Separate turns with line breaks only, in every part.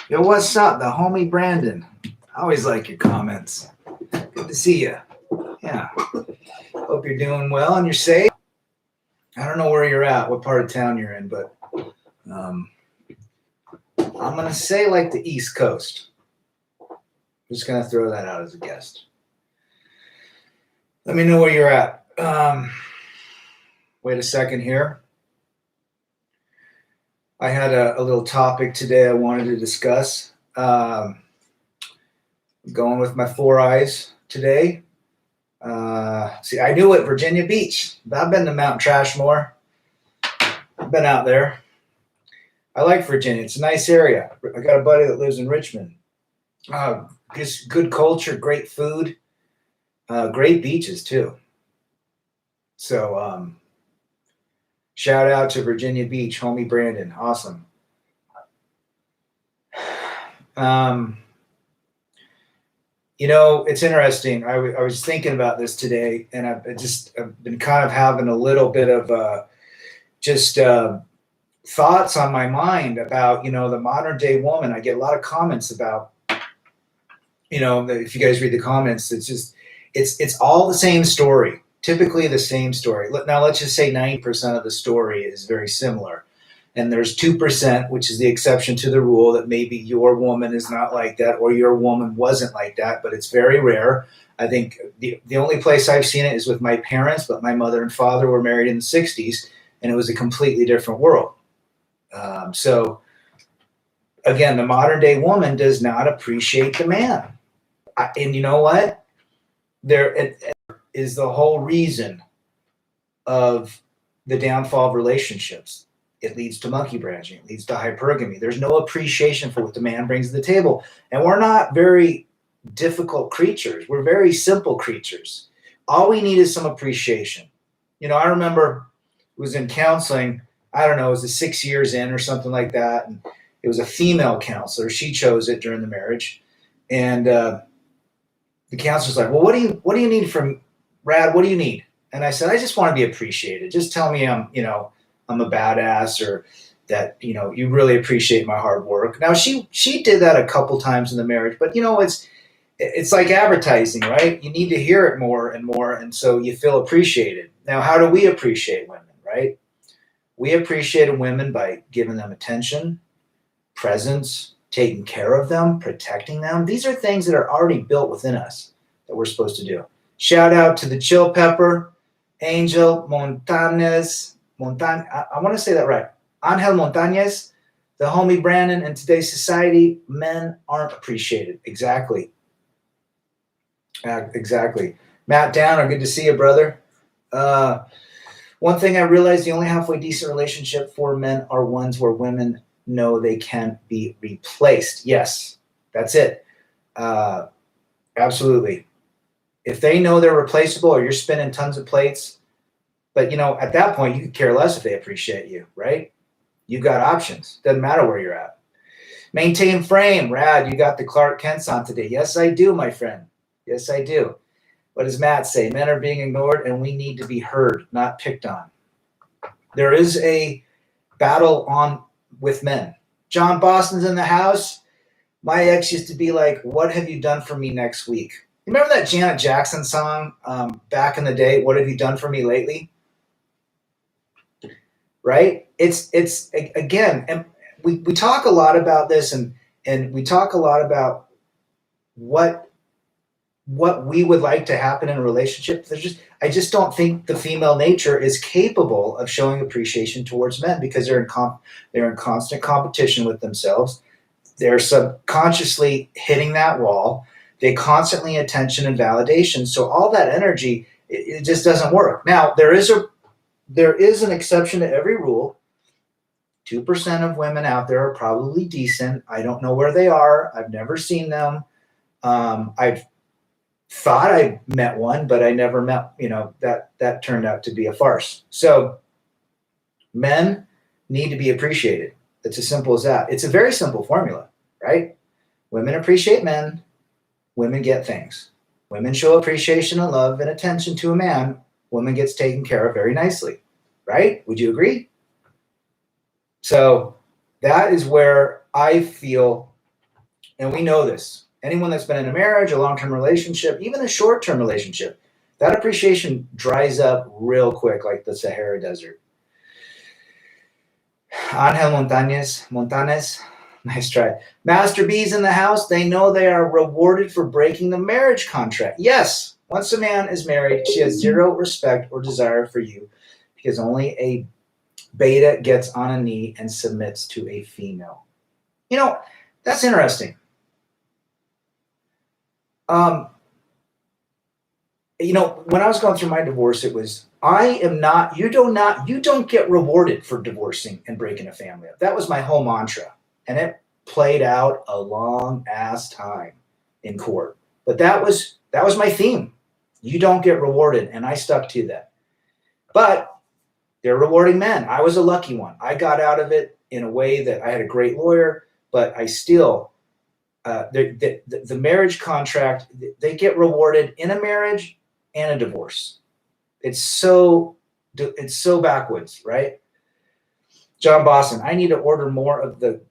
Yo, what's up? The homie Brandon. I always like your comments. Good to see you. Yeah. Hope you're doing well and you're safe. I don't know where you're at, what part of town you're in, but I'm going to say like the East Coast. I'm just going to throw that out as a guess. Let me know where you're at. Wait a second here. I had a little topic today I wanted to discuss. Going with my 4 eyes today. See, I knew it, Virginia Beach. I've been to Mount Trashmore. I've been out there. I like Virginia. It's a nice area. I got a buddy that lives in Richmond. Just good culture, great food, great beaches too. So, shout out to Virginia Beach, homie Brandon. Awesome. You know, it's interesting. I was thinking about this today, and I've been kind of having a little bit of thoughts on my mind about, you know, the modern day woman. I get a lot of comments about, you know, if you guys read the comments, it's all the same story. Typically the same story. Now let's just say 90% of the story is very similar. And there's 2%, which is the exception to the rule, that maybe your woman is not like that or your woman wasn't like that, but it's very rare. I think the only place I've seen it is with my parents, but my mother and father were married in the 60s, and it was a completely different world. So again, the modern day woman does not appreciate the man. And you know what? It is the whole reason of the downfall of relationships. It leads to monkey branching. It leads to hypergamy. There's no appreciation for what the man brings to the table. And we're not very difficult creatures. We're very simple creatures. All we need is some appreciation. You know, I remember it was in counseling. I don't know, it was 6 years in or something like that. And it was a female counselor. She chose it during the marriage. And the counselor's like, well, what do you need from Rad? What do you need? And I said, I just want to be appreciated. Just tell me I'm a badass, or that, you know, you really appreciate my hard work. Now she did that a couple times in the marriage, but you know, it's like advertising, right? You need to hear it more and more. And so you feel appreciated. Now, how do we appreciate women, right? We appreciate women by giving them attention, presence, taking care of them, protecting them. These are things that are already built within us that we're supposed to do. Shout out to the Chill Pepper, Angel Montañez. I want to say that right. Angel Montañez, the homie Brandon. In today's society, men aren't appreciated. Exactly. Exactly. Matt Downer, good to see you, brother. One thing I realized, the only halfway decent relationship for men are ones where women know they can't be replaced. Yes, that's it. Absolutely. If they know they're replaceable, or you're spinning tons of plates, but, you know, at that point, you could care less if they appreciate you, right? You've got options. Doesn't matter where you're at. Maintain frame. Rad, you got the Clark Kents on today. Yes, I do, my friend. Yes, I do. What does Matt say? Men are being ignored, and we need to be heard, not picked on. There is a battle on with men. John Boston's in the house. My ex used to be like, what have you done for me next week? You remember that Janet Jackson song back in the day, what have you done for me lately? Right? It's again, and we talk a lot about this, and we talk a lot about what we would like to happen in a relationship. I just don't think the female nature is capable of showing appreciation towards men, because they're in constant competition with themselves. They're subconsciously hitting that wall. They constantly need attention and validation. So all that energy, it just doesn't work. Now, there is an exception to every rule. 2% of women out there are probably decent. I don't know where they are. I've never seen them. I've thought I met one, but I never met, that turned out to be a farce. So men need to be appreciated. It's as simple as that. It's a very simple formula, right? Women appreciate men. Women get things. Women show appreciation and love and attention to a man. Woman gets taken care of very nicely, right? Would you agree? So that is where I feel, and we know this, anyone that's been in a marriage, a long-term relationship, even a short-term relationship, that appreciation dries up real quick like the Sahara Desert. Angel Montanes, nice try. Master B's in the house. They know they are rewarded for breaking the marriage contract. Yes, once a man is married, she has zero respect or desire for you because only a beta gets on a knee and submits to a female. That's interesting. When I was going through my divorce, it was, you don't get rewarded for divorcing and breaking a family up. That was my whole mantra. And it played out a long ass time in court. But that was my theme. You don't get rewarded. And I stuck to that. But they're rewarding men. I was a lucky one. I got out of it in a way that I had a great lawyer, but I still, the marriage contract, they get rewarded in a marriage and a divorce. It's so backwards, right? John Boston, I need to order more of the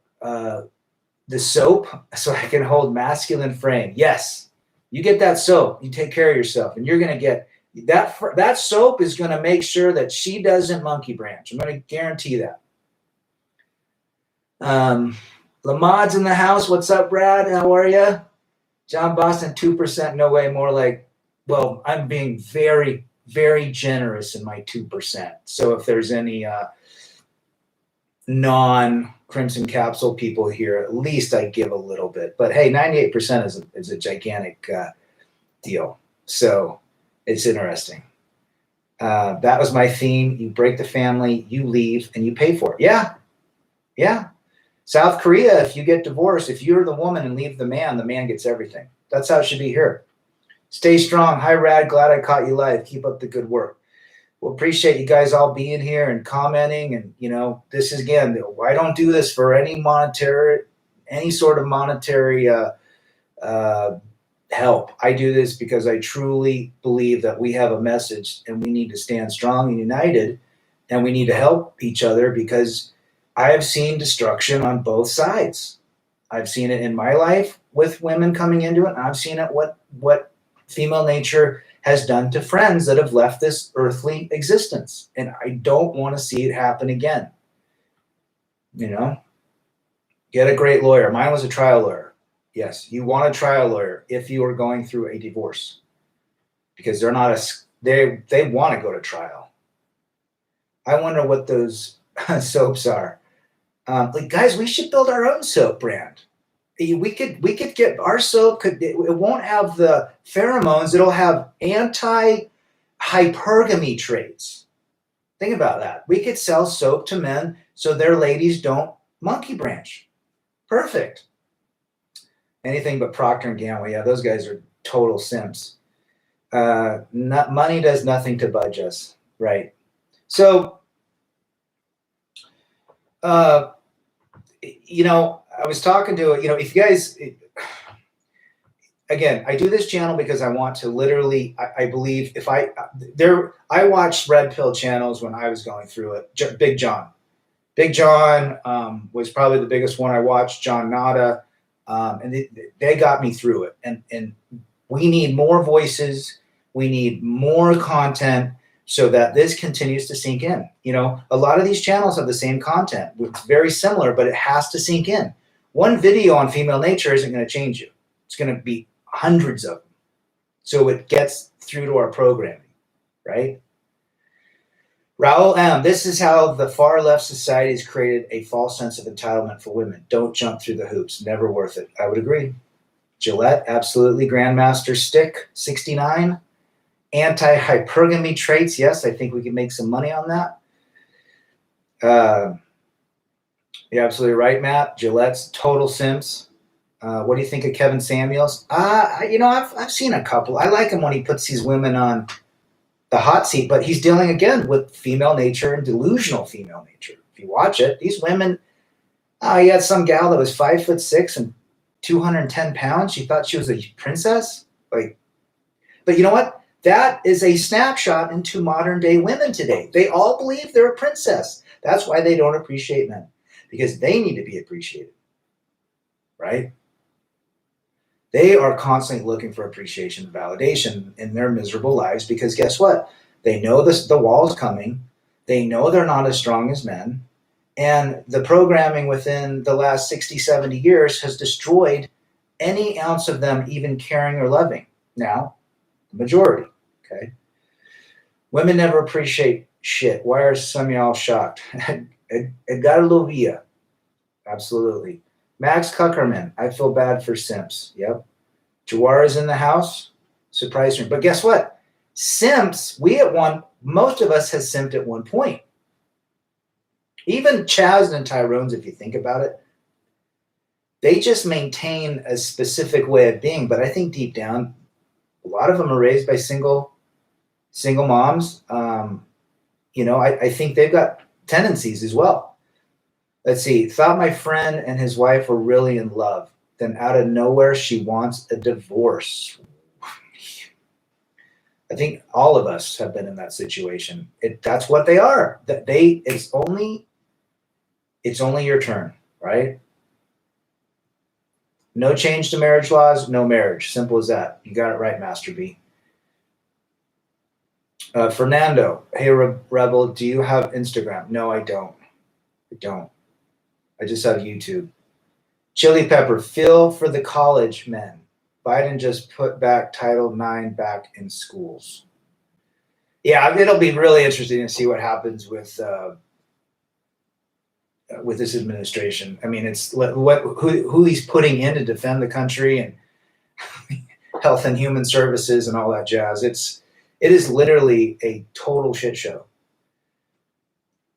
soap so I can hold masculine frame. Yes, you get that soap, you take care of yourself, and you're going to get that soap is going to make sure that she doesn't monkey branch. I'm going to guarantee that. Lamad's in the house. What's up, Brad? How are you? John Boston, 2%. No way. More like, well, I'm being very, very generous in my 2%. So if there's any non-Crimson Capsule people here, at least I give a little bit. But hey, 98% is a gigantic deal. So it's interesting. That was my theme. You break the family, you leave, and you pay for it. Yeah. South Korea, if you get divorced, if you're the woman and leave the man gets everything. That's how it should be here. Stay strong. Hi, Rad. Glad I caught you live. Keep up the good work. Well, appreciate you guys all being here and commenting. And, this is, again, I don't do this for any sort of monetary help. I do this because I truly believe that we have a message and we need to stand strong and united, and we need to help each other because I have seen destruction on both sides. I've seen it in my life with women coming into it, and I've seen it what female nature has done to friends that have left this earthly existence. And I don't want to see it happen again. Get a great lawyer. Mine was a trial lawyer. Yes, you want a trial lawyer if you are going through a divorce, because they want to go to trial. I wonder what those soaps are. Guys, we should build our own soap brand. We could get our soap. It won't have the pheromones. It'll have anti-hypergamy traits. Think about that. We could sell soap to men so their ladies don't monkey branch. Perfect. Anything but Procter & Gamble. Yeah, those guys are total simps. Money does nothing to budge us, right? So, I was talking to, if you guys, again, I do this channel because I want to literally, I believe I watched red pill channels when I was going through it. Big John was probably the biggest one I watched, John Nada. And they got me through it. And we need more voices. We need more content so that this continues to sink in. A lot of these channels have the same content. It's very similar, but it has to sink in. One video on female nature isn't going to change you. It's going to be hundreds of them. So it gets through to our programming, right? Raul M., this is how the far left society has created a false sense of entitlement for women. Don't jump through the hoops. Never worth it. I would agree. Gillette, absolutely. Grandmaster Stick, 69. Anti-hypergamy traits. Yes, I think we can make some money on that. You're absolutely right, Matt. Gillette's total simps. What do you think of Kevin Samuels? I've seen a couple. I like him when he puts these women on the hot seat, but he's dealing again with female nature and delusional female nature. If you watch it, these women. He had some gal that was 5'6" and 210 pounds. She thought she was a princess. But you know what? That is a snapshot into modern day women today. They all believe they're a princess. That's why they don't appreciate men, because they need to be appreciated, right? They are constantly looking for appreciation and validation in their miserable lives because guess what? They know the wall is coming. They know they're not as strong as men. And the programming within the last 60, 70 years has destroyed any ounce of them even caring or loving. Now, the majority, okay? Women never appreciate shit. Why are some of y'all shocked? Edgarovia. Absolutely. Max Kuckerman. I feel bad for simps. Yep. Jawara's in the house. Surprised me. But guess what? Simps, most of us has simped at one point. Even Chaz and Tyrone's, if you think about it, they just maintain a specific way of being. But I think deep down, a lot of them are raised by single moms. I think they've got tendencies as well. Let's see. Thought my friend and his wife were really in love. Then out of nowhere, she wants a divorce. I think all of us have been in that situation. That's what they are. It's only your turn, right? No change to marriage laws, no marriage. Simple as that. You got it right, Master B. Fernando, hey Rebel, do you have Instagram? No, I don't. I just have YouTube. Chili Pepper, feel for the college men. Biden just put back Title IX back in schools. Yeah, it'll be really interesting to see what happens with this administration. I mean, it's who he's putting in to defend the country and health and human services and all that jazz. It is literally a total shit show.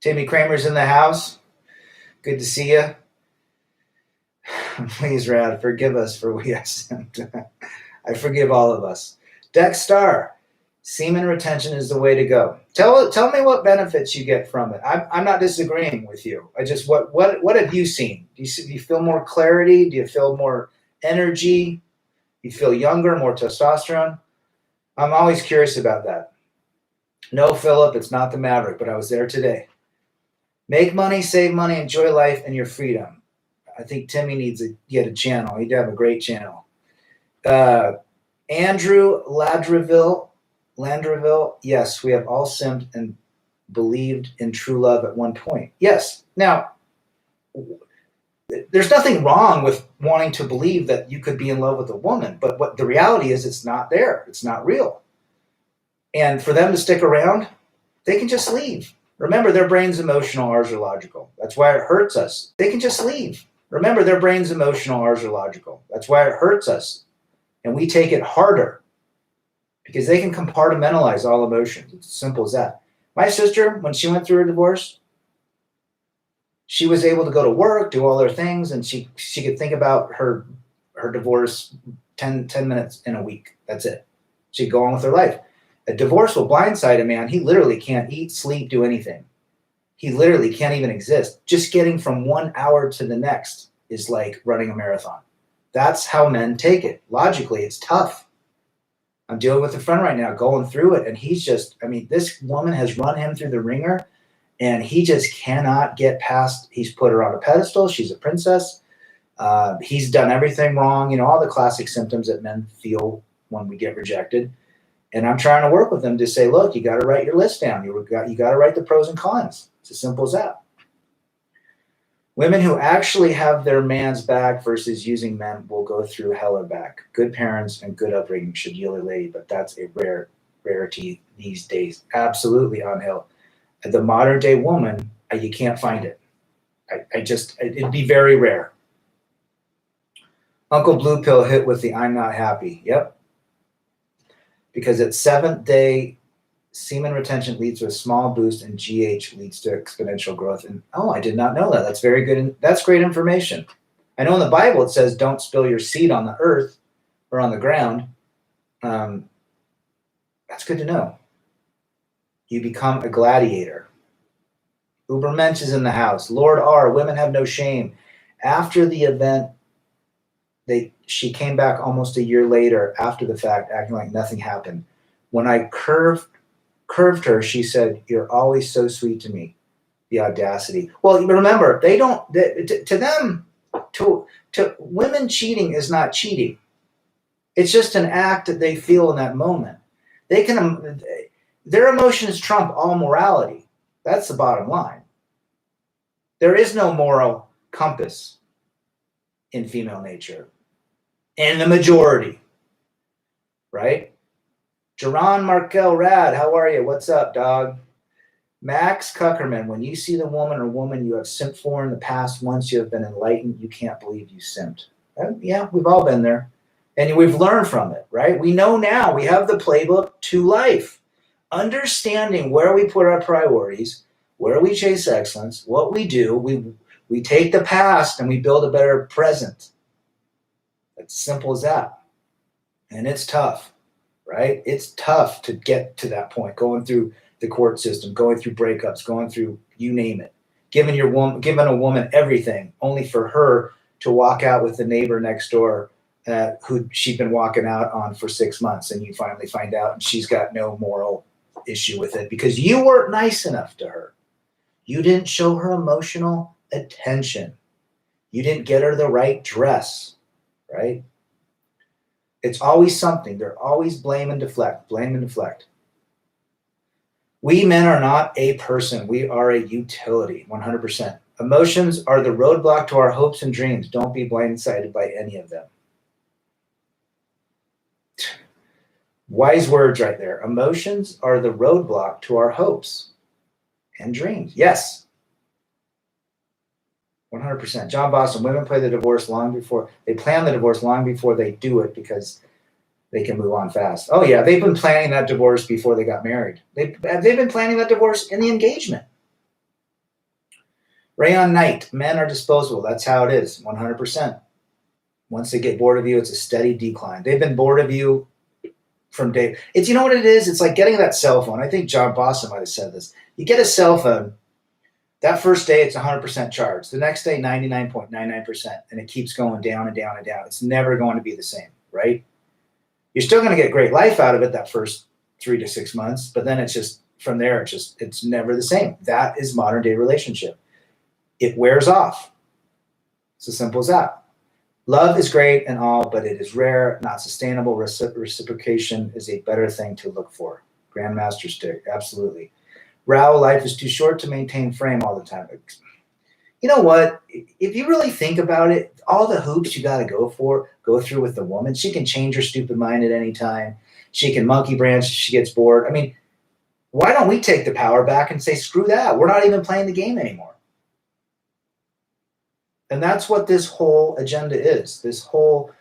Timmy Kramer's in the house. Good to see you. Please, Rad, forgive us for we have sinned. I forgive all of us. Dex Star, semen retention is the way to go. Tell me what benefits you get from it. I'm not disagreeing with you. I just what have you seen? Do you feel more clarity? Do you feel more energy? Do you feel younger, more testosterone? I'm always curious about that. No, Philip, it's not the Maverick, but I was there today. Make money, save money, enjoy life and your freedom. I think Timmy needs to get a channel. He'd have a great channel. Andrew Landreville, yes, we have all simped and believed in true love at one point. Yes. Now, there's nothing wrong with wanting to believe that you could be in love with a woman, but what the reality is, it's not there. It's not real. And for them to stick around, they can just leave. Remember, their brain's emotional, ours are logical. That's why it hurts us. They can just leave. Remember, their brain's emotional, ours are logical. That's why it hurts us. And we take it harder because they can compartmentalize all emotions. It's as simple as that. My sister, when she went through her divorce, she was able to go to work, do all their things, and she could think about her divorce 10 minutes in a week. That's it. She'd go on with her life. A divorce will blindside a man. He literally can't eat, sleep, do anything. He literally can't even exist. Just getting from 1 hour to the next is like running a marathon. That's how men take it. Logically, it's tough. I'm dealing with a friend right now going through it, and he's just, this woman has run him through the ringer, and he just cannot get past. He's put her on a pedestal. She's a princess. He's done everything wrong. All the classic symptoms that men feel when we get rejected. And I'm trying to work with them to say, look, you got to write your list down. You got to write the pros and cons. It's as simple as that. Women who actually have their man's back versus using men will go through hell or back. Good parents and good upbringing should yield a lady, but that's a rarity these days. Absolutely on hill. The modern day woman, you can't find it. It'd be very rare. Uncle Blue Pill hit with the I'm not happy. Yep. Because at seventh day semen retention leads to a small boost and GH leads to exponential growth. And oh, I did not know that. That's very good. That's great information. I know in the Bible it says don't spill your seed on the earth or on the ground. That's good to know. You become a gladiator. Ubermensch is in the house. Lord R, women have no shame. After the event, she came back almost a year later after the fact, acting like nothing happened. When I curved her, she said, "You're always so sweet to me." The audacity. Well, remember, they don't, to them, to women, cheating is not cheating. It's just an act that they feel in that moment. Their emotions trump all morality. That's the bottom line. There is no moral compass in female nature, in the majority, right? Jerron Markel Rad, how are you? What's up, dog? Max Kuckerman, when you see the woman or woman you have simped for in the past, once you have been enlightened, you can't believe you simped. Yeah, we've all been there. And we've learned from it, right? We know now, we have the playbook to life. Understanding where we put our priorities, where we chase excellence, what we do, we take the past and we build a better present. It's simple as that. And it's tough, right? It's tough to get to that point, going through the court system, going through breakups, going through, you name it, giving a woman everything, only for her to walk out with the neighbor next door who she'd been walking out on for 6 months, and you finally find out and she's got no moral issue with it because you weren't nice enough to her. You didn't show her emotional attention. You didn't get her the right dress, right? It's always something. They're always blame and deflect, blame and deflect. We men are not a person. We are a utility, 100%. Emotions are the roadblock to our hopes and dreams. Don't be blindsided by any of them. Wise words right there. Emotions are the roadblock to our hopes and dreams. Yes. 100%. John Boston, women play the divorce long before, they plan the divorce long before they do it because they can move on fast. Oh yeah, they've been planning that divorce before they got married. They've been planning that divorce in the engagement. Rayon Knight, men are disposable. That's how it is, 100%. Once they get bored of you, it's a steady decline. They've been bored of you from day. It's, you know what it is? It's like getting that cell phone. I think John Boston might have said this. You get a cell phone, that first day it's 100% charged. The next day, 99.99%, and it keeps going down and down and down. It's never going to be the same, right? You're still going to get great life out of it that first 3 to 6 months, but then it's just, from there, it's never the same. That is modern day relationship. It wears off. It's as simple as that. Love is great and all, but it is rare, not sustainable. Reciprocation is a better thing to look for. Grandmaster Stick, absolutely. Rao, life is too short to maintain frame all the time. You know what? If you really think about it, all the hoops you got to go through with the woman, she can change her stupid mind at any time. She can monkey branch if she gets bored. I mean, why don't we take the power back and say, screw that. We're not even playing the game anymore. And that's what this whole agenda is. This whole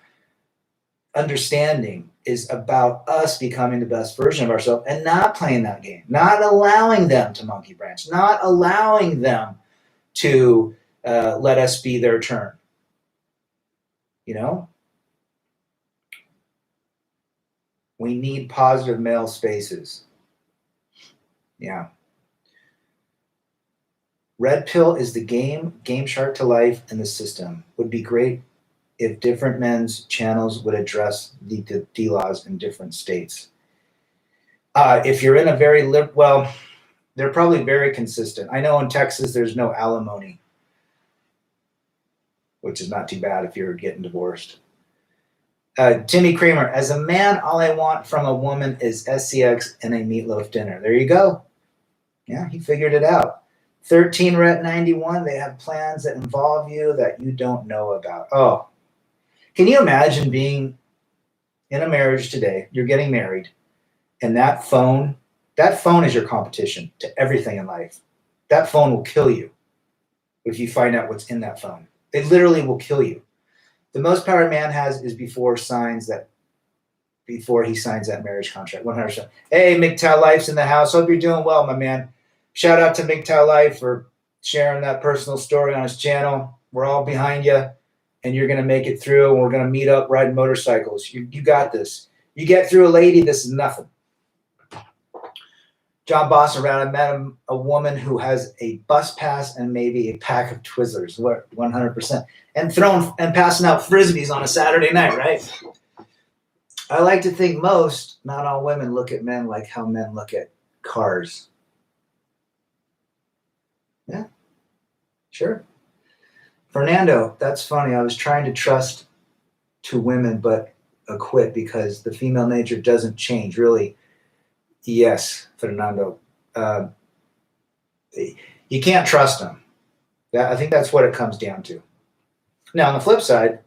understanding is about us becoming the best version of ourselves and not playing that game, not allowing them to monkey branch, not allowing them to let us be their turn. You know? We need positive male spaces. Yeah. Red pill is the game shark to life and the system. Would be great if different men's channels would address the D-laws in different states. If you're in a very well, they're probably very consistent. I know in Texas there's no alimony, which is not too bad if you're getting divorced. Timmy Kramer, as a man, all I want from a woman is SCX and a meatloaf dinner. There you go. Yeah, he figured it out. 13 Ret 91, they have plans that involve you that you don't know about. Oh, can you imagine being in a marriage today? You're getting married, and that phone is your competition to everything in life. That phone will kill you if you find out what's in that phone. It literally will kill you. The most power a man has is before signs that before he signs that marriage contract. 100%. Hey, MGTOW Life's in the house. Hope you're doing well, my man. Shout out to MGTOW Life for sharing that personal story on his channel. We're all behind you, and you're going to make it through, and we're going to meet up riding motorcycles. You got this. You get through a lady, this is nothing. John Boston around, I met a woman who has a bus pass and maybe a pack of Twizzlers, 100%, and passing out Frisbees on a Saturday night, right? I like to think most, not all women, look at men like how men look at cars. Yeah, sure. Fernando, that's funny. I was trying to trust to women, but quit because the female nature doesn't change, really. Yes, Fernando. You can't trust them. I think that's what it comes down to. Now, on the flip side,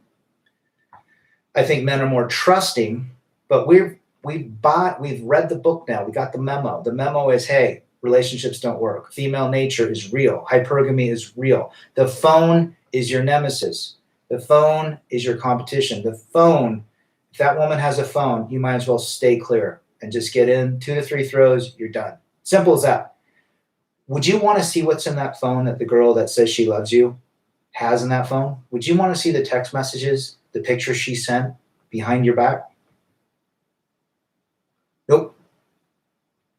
I think men are more trusting, but we've read the book now. We got the memo. The memo is, hey, relationships don't work. Female nature is real. Hypergamy is real. The phone is your nemesis. The phone is your competition. The phone, if that woman has a phone, you might as well stay clear and just get in 2 to 3 throws, you're done. Simple as that. Would you want to see what's in that phone that the girl that says she loves you has in that phone? Would you want to see the text messages, the pictures she sent behind your back? Nope.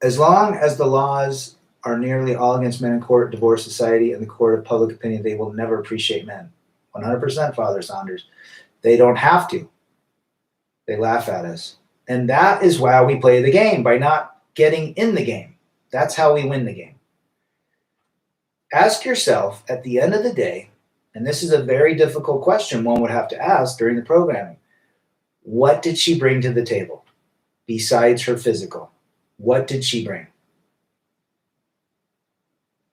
As long as the laws are nearly all against men in court, divorce society, and the court of public opinion, they will never appreciate men. 100%, Father Saunders. They don't have to. They laugh at us. And that is why we play the game, by not getting in the game. That's how we win the game. Ask yourself at the end of the day, and this is a very difficult question one would have to ask during the programming, what did she bring to the table besides her physical? What did she bring?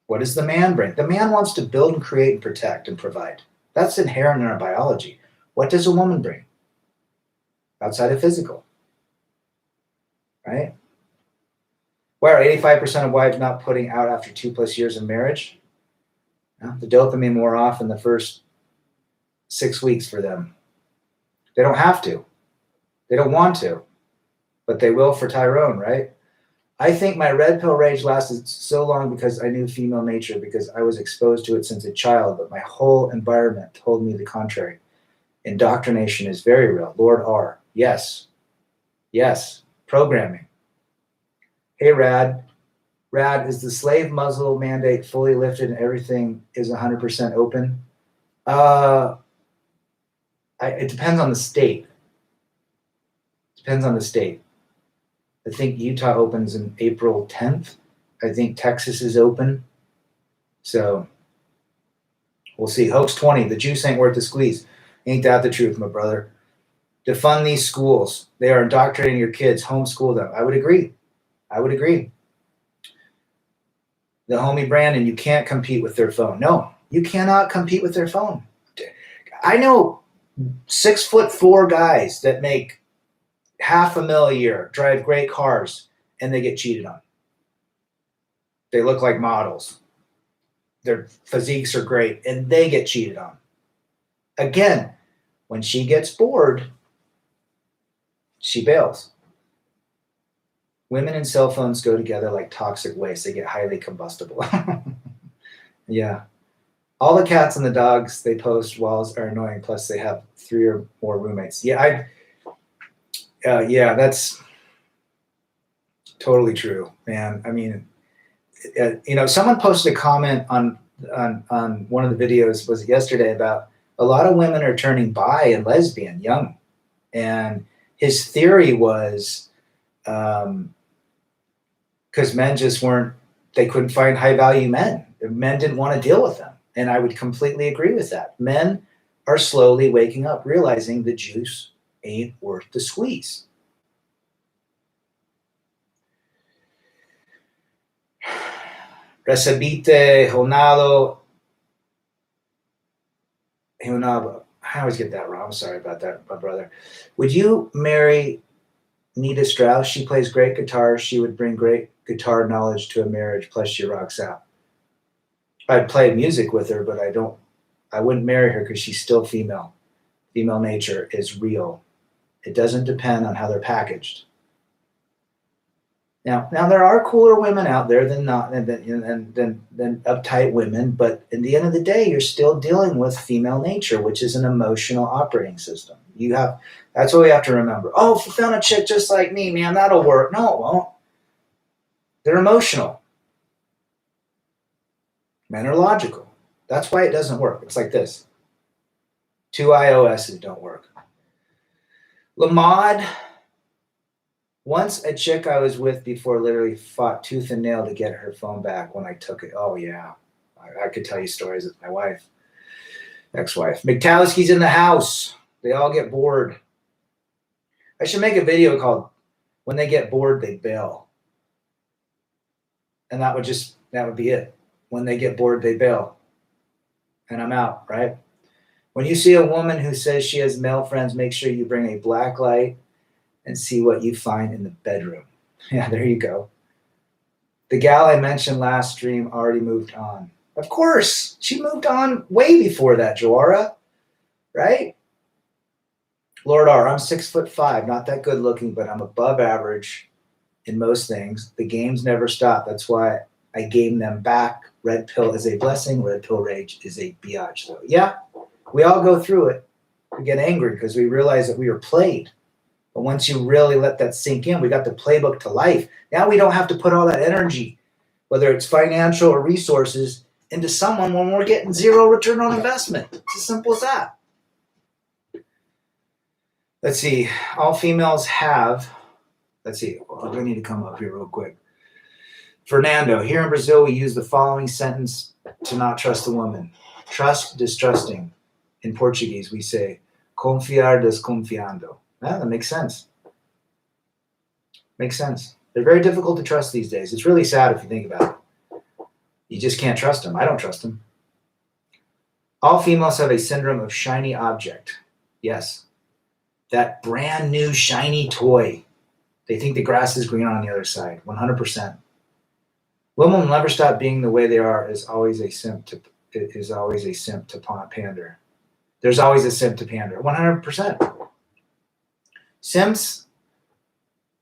What does the man bring? The man wants to build and create and protect and provide. That's inherent in our biology. What does a woman bring outside of physical? Right? Why are 85% of wives not putting out after 2+ years of marriage? Well, the dopamine wore off in the first 6 weeks for them. They don't have to. They don't want to. But they will for Tyrone, right? I think my red pill rage lasted so long because I knew female nature, because I was exposed to it since a child, but my whole environment told me the contrary. Indoctrination is very real. Lord R. Yes. Yes. Programming. Hey, Rad. Rad, is the slave muzzle mandate fully lifted and everything is 100% open? It depends on the state. Depends on the state. I think Utah opens in April 10th. I think Texas is open. So we'll see. Hoax 20, the juice ain't worth the squeeze. Ain't that the truth, my brother? Defund these schools. They are indoctrinating your kids. Homeschool them. I would agree. I would agree. The homie Brandon, you can't compete with their phone. No, you cannot compete with their phone. I know 6'4" guys that make $500,000 a year, drive great cars, and they get cheated on. They look like models. Their physiques are great, and they get cheated on. Again, when she gets bored, she bails. Women and cell phones go together like toxic waste. They get highly combustible. Yeah. All the cats and the dogs they post walls are annoying, plus they have 3 or more roommates. Yeah, yeah, that's totally true, man. I mean, someone posted a comment on one of the videos, was it yesterday, about a lot of women are turning bi and lesbian young. And his theory was because men just they couldn't find high value men. Men didn't want to deal with them. And I would completely agree with that. Men are slowly waking up, realizing the juice ain't worth the squeeze. Recibite Honado. I always get that wrong. I'm sorry about that, my brother. Would you marry Nita Strauss? She plays great guitar. She would bring great guitar knowledge to a marriage, plus she rocks out. I'd play music with her, but I wouldn't marry her because she's still female. Female nature is real. It doesn't depend on how they're packaged. Now there are cooler women out there than uptight women, but in the end of the day, you're still dealing with female nature, which is an emotional operating system. That's what we have to remember. Oh, if you found a chick just like me, man, that'll work. No, it won't. They're emotional. Men are logical. That's why it doesn't work. It's like this. 2 iOSs don't work. Lamad, once a chick I was with before literally fought tooth and nail to get her phone back when I took it. Oh, yeah. I could tell you stories with my wife, ex-wife. McTalowski's in the house. They all get bored. I should make a video called When They Get Bored, They Bail. And that would be it. When they get bored, they bail. And I'm out, right? When you see a woman who says she has male friends, make sure you bring a black light and see what you find in the bedroom. Yeah, there you go. The gal I mentioned last stream already moved on. Of course, she moved on way before that, Joara, right? Lord R, I'm 6'5", not that good looking, but I'm above average in most things. The games never stop. That's why I game them back. Red pill is a blessing. Red pill rage is a biatch. So yeah, we all go through it. We get angry because we realize that we were played. But once you really let that sink in, we got the playbook to life. Now we don't have to put all that energy, whether it's financial or resources, into someone when we're getting zero return on investment. It's as simple as that. Let's see. All females have. Let's see. Well, I need to come up here real quick. Fernando, here in Brazil, we use the following sentence to not trust a woman. Trust, distrusting. In Portuguese, we say, confiar desconfiando. Yeah, that makes sense. Makes sense. They're very difficult to trust these days. It's really sad if you think about it. You just can't trust them. I don't trust them. All females have a syndrome of shiny object. Yes. That brand new shiny toy. They think the grass is green on the other side. 100%. Women will never stop being the way they are. Is always a simp to pander. There's always a simp to pander. 100%. Simps.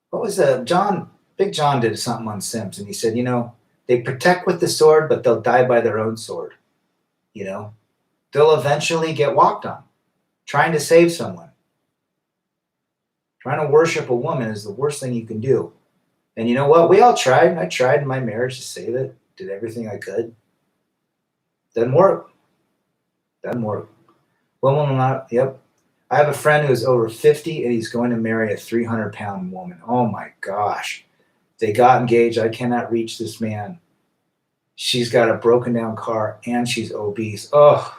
What was John? Big John did something on simps, and he said, they protect with the sword, but they'll die by their own sword. They'll eventually get walked on, trying to save someone. Trying to worship a woman is the worst thing you can do. And you know what? We all tried. I tried in my marriage to save it. Did everything I could. Doesn't work. Women will not. Yep. I have a friend who's over 50 and he's going to marry a 300-pound woman. Oh my gosh. They got engaged. I cannot reach this man. She's got a broken down car and she's obese. Oh,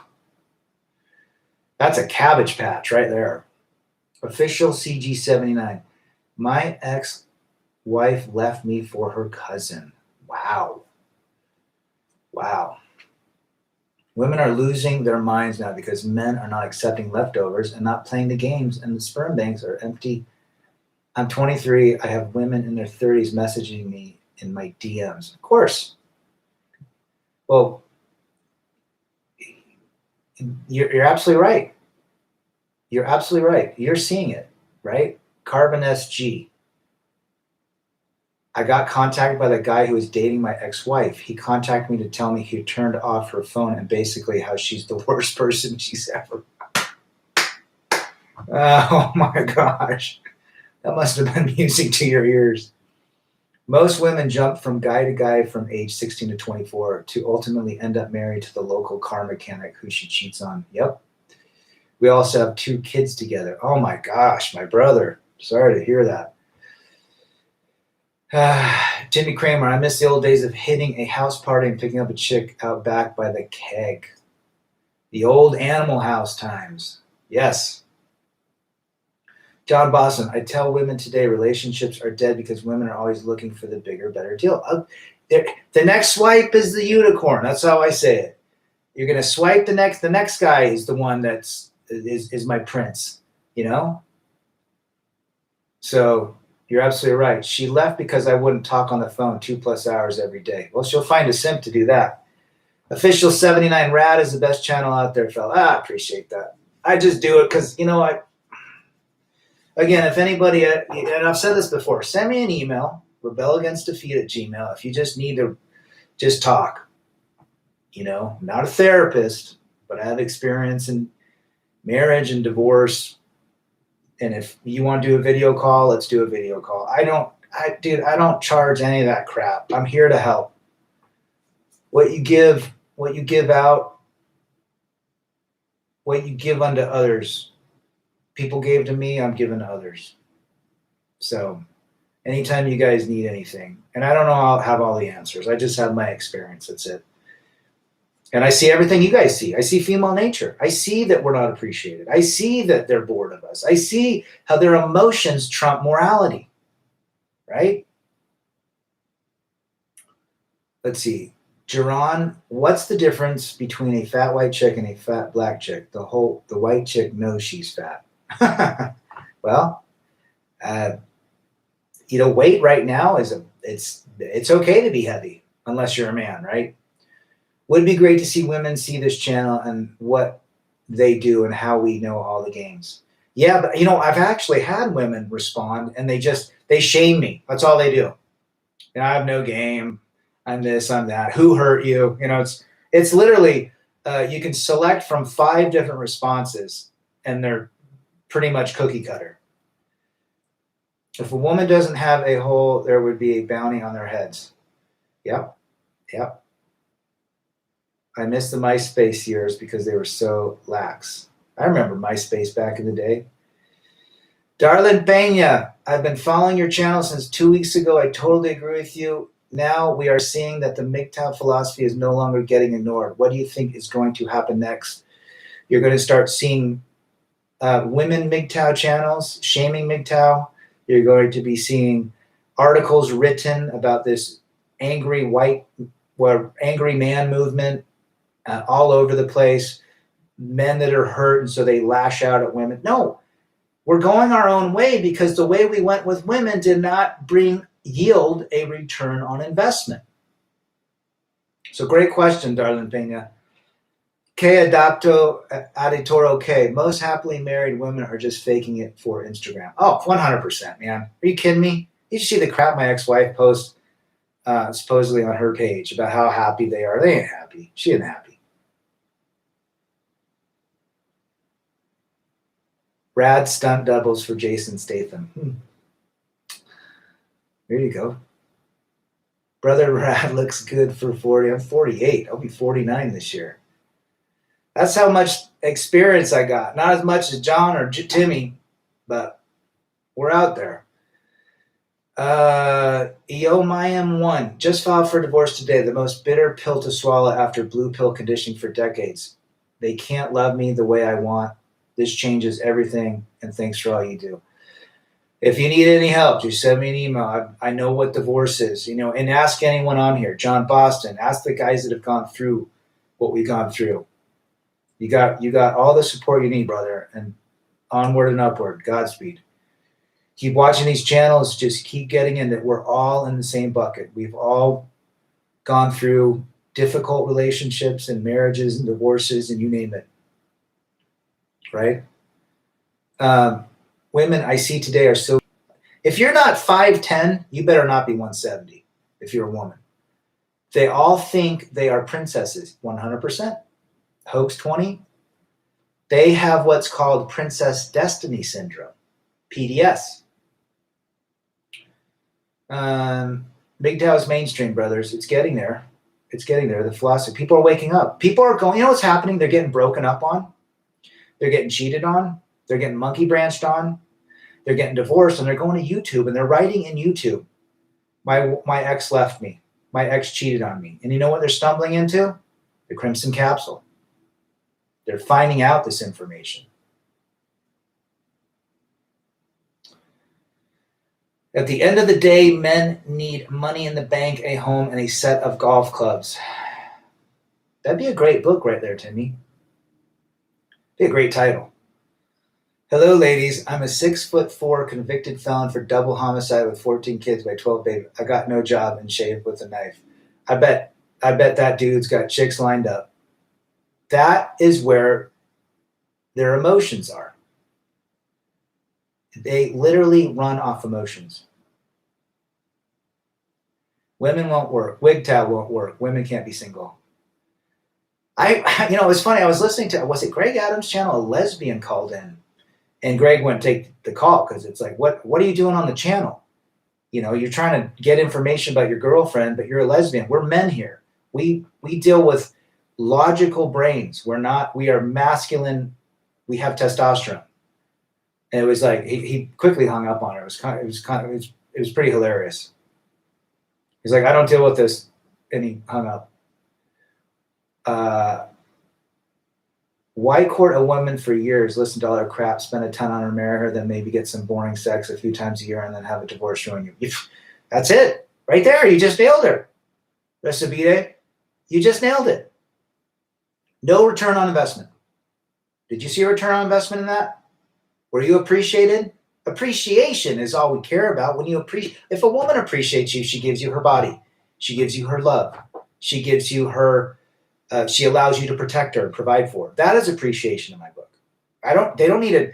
that's a cabbage patch right there. Official CG79. My ex-wife left me for her cousin. Wow. Women are losing their minds now because men are not accepting leftovers and not playing the games, and the sperm banks are empty. I'm 23. I have women in their 30s messaging me in my DMs. Of course. Well, you're absolutely right. You're absolutely right. You're seeing it, right? Carbon SG. I got contacted by the guy who was dating my ex-wife. He contacted me to tell me he turned off her phone and basically how she's the worst person she's ever. Oh my gosh. That must have been music to your ears. Most women jump from guy to guy from age 16 to 24 to ultimately end up married to the local car mechanic who she cheats on. Yep. We also have 2 kids together. Oh my gosh, my brother. Sorry to hear that. Jimmy Kramer, I miss the old days of hitting a house party and picking up a chick out back by the keg. The old Animal House times. Yes. John Boston, I tell women today relationships are dead because women are always looking for the bigger, better deal. The next swipe is the unicorn. That's how I say it. You're going to swipe the next guy is the one is my prince, So you're absolutely right. She left because I wouldn't talk on the phone 2+ hours every day. Well, she'll find a simp to do that. Official 79 Rad is the best channel out there, fella. I appreciate that. I just do it because, Again, if anybody, and I've said this before, send me an email, rebelagainstdefeat@gmail. If you just need to just talk, I'm not a therapist, but I have experience in marriage and divorce. And if you want to do a video call, let's do a video call. I don't charge any of that crap. I'm here to help. What you give out, what you give unto others. People gave to me, I'm giving to others. So anytime you guys need anything, and I don't know I'll have all the answers. I just have my experience. That's it. And I see everything you guys see. I see female nature. I see that we're not appreciated. I see that they're bored of us. I see how their emotions trump morality, right? Let's see. Jerron, what's the difference between a fat white chick and a fat black chick? The white chick knows she's fat. Well, weight right now it's okay to be heavy unless you're a man, right? Would be great to see women see this channel and what they do and how we know all the games. Yeah, but I've actually had women respond and they shame me. That's all they do. I have no game. I'm this, I'm that. Who hurt you? It's literally you can select from 5 different responses and they're pretty much cookie cutter. If a woman doesn't have a hole, there would be a bounty on their heads. Yep. I miss the MySpace years because they were so lax. I remember MySpace back in the day. Darlene Pena, I've been following your channel since 2 weeks ago. I totally agree with you. Now we are seeing that the MGTOW philosophy is no longer getting ignored. What do you think is going to happen next? You're going to start seeing women MGTOW channels, shaming MGTOW. You're going to be seeing articles written about this angry man movement all over the place. Men that are hurt, and so they lash out at women. No, we're going our own way because the way we went with women did not yield a return on investment. So great question, Darlene Pena. Que adapto aditoro que. Most happily married women are just faking it for Instagram. Oh, 100%, man. Are you kidding me? You should see the crap my ex-wife posts supposedly on her page about how happy they are. They ain't happy. She ain't happy. Rad stunt doubles for Jason Statham. There you go. Brother Rad looks good for 40. I'm 48. I'll be 49 this year. That's how much experience I got. Not as much as John or Timmy, but we're out there. EOMIAM1 just filed for divorce today. The most bitter pill to swallow after blue pill conditioning for decades. They can't love me the way I want. This changes everything, and thanks for all you do. If you need any help, just send me an email. I know what divorce is, and ask anyone on here. John Boston, ask the guys that have gone through what we've gone through. You got all the support you need, brother, and onward and upward. Godspeed. Keep watching these channels. Just keep getting in that we're all in the same bucket. We've all gone through difficult relationships and marriages and divorces and you name it. Right? Women I see today are so... If you're not 5'10", you better not be 170 if you're a woman. They all think they are princesses, 100%. Hoax 20. They have what's called Princess Destiny Syndrome, PDS. MGTOW is mainstream, brothers. It's getting there. It's getting there. The philosophy. People are waking up. People are going... You know what's happening? They're getting broken up on. They're getting cheated on. They're getting monkey branched on. They're getting divorced, and they're going to YouTube, and they're writing in YouTube, my ex left me. My ex cheated on me. And you know what they're stumbling into? The Crimson Capsule. They're finding out this information. At the end of the day, men need money in the bank, a home, and a set of golf clubs. That'd be a great book right there, Timmy. Be a great title. Hello, ladies. I'm a 6'4" convicted felon for double homicide with 14 kids by 12 baby. I got no job and shaved with a knife. I bet that dude's got chicks lined up. That is where their emotions are. They literally run off emotions. Women won't work. Wigtail won't work. Women can't be single. It was funny. I was listening to, was it Greg Adams' channel? A lesbian called in, and Greg wouldn't take the call because it's like, what are you doing on the channel? You're trying to get information about your girlfriend, but you're a lesbian. We're men here. We deal with logical brains. We are masculine. We have testosterone. And it was like, he quickly hung up on her. It was pretty hilarious. He's like, I don't deal with this. And he hung up. Why court a woman for years, listen to all her crap, spend a ton on her, marry her, then maybe get some boring sex a few times a year and then have a divorce ruin you? That's it. Right there. You just nailed her. Recibite. You just nailed it. No return on investment. Did you see a return on investment in that? Were you appreciated? Appreciation is all we care about. If a woman appreciates you, she gives you her body. She gives you her love. She gives you her, she allows you to protect her and provide for her. That is appreciation in my book. They don't need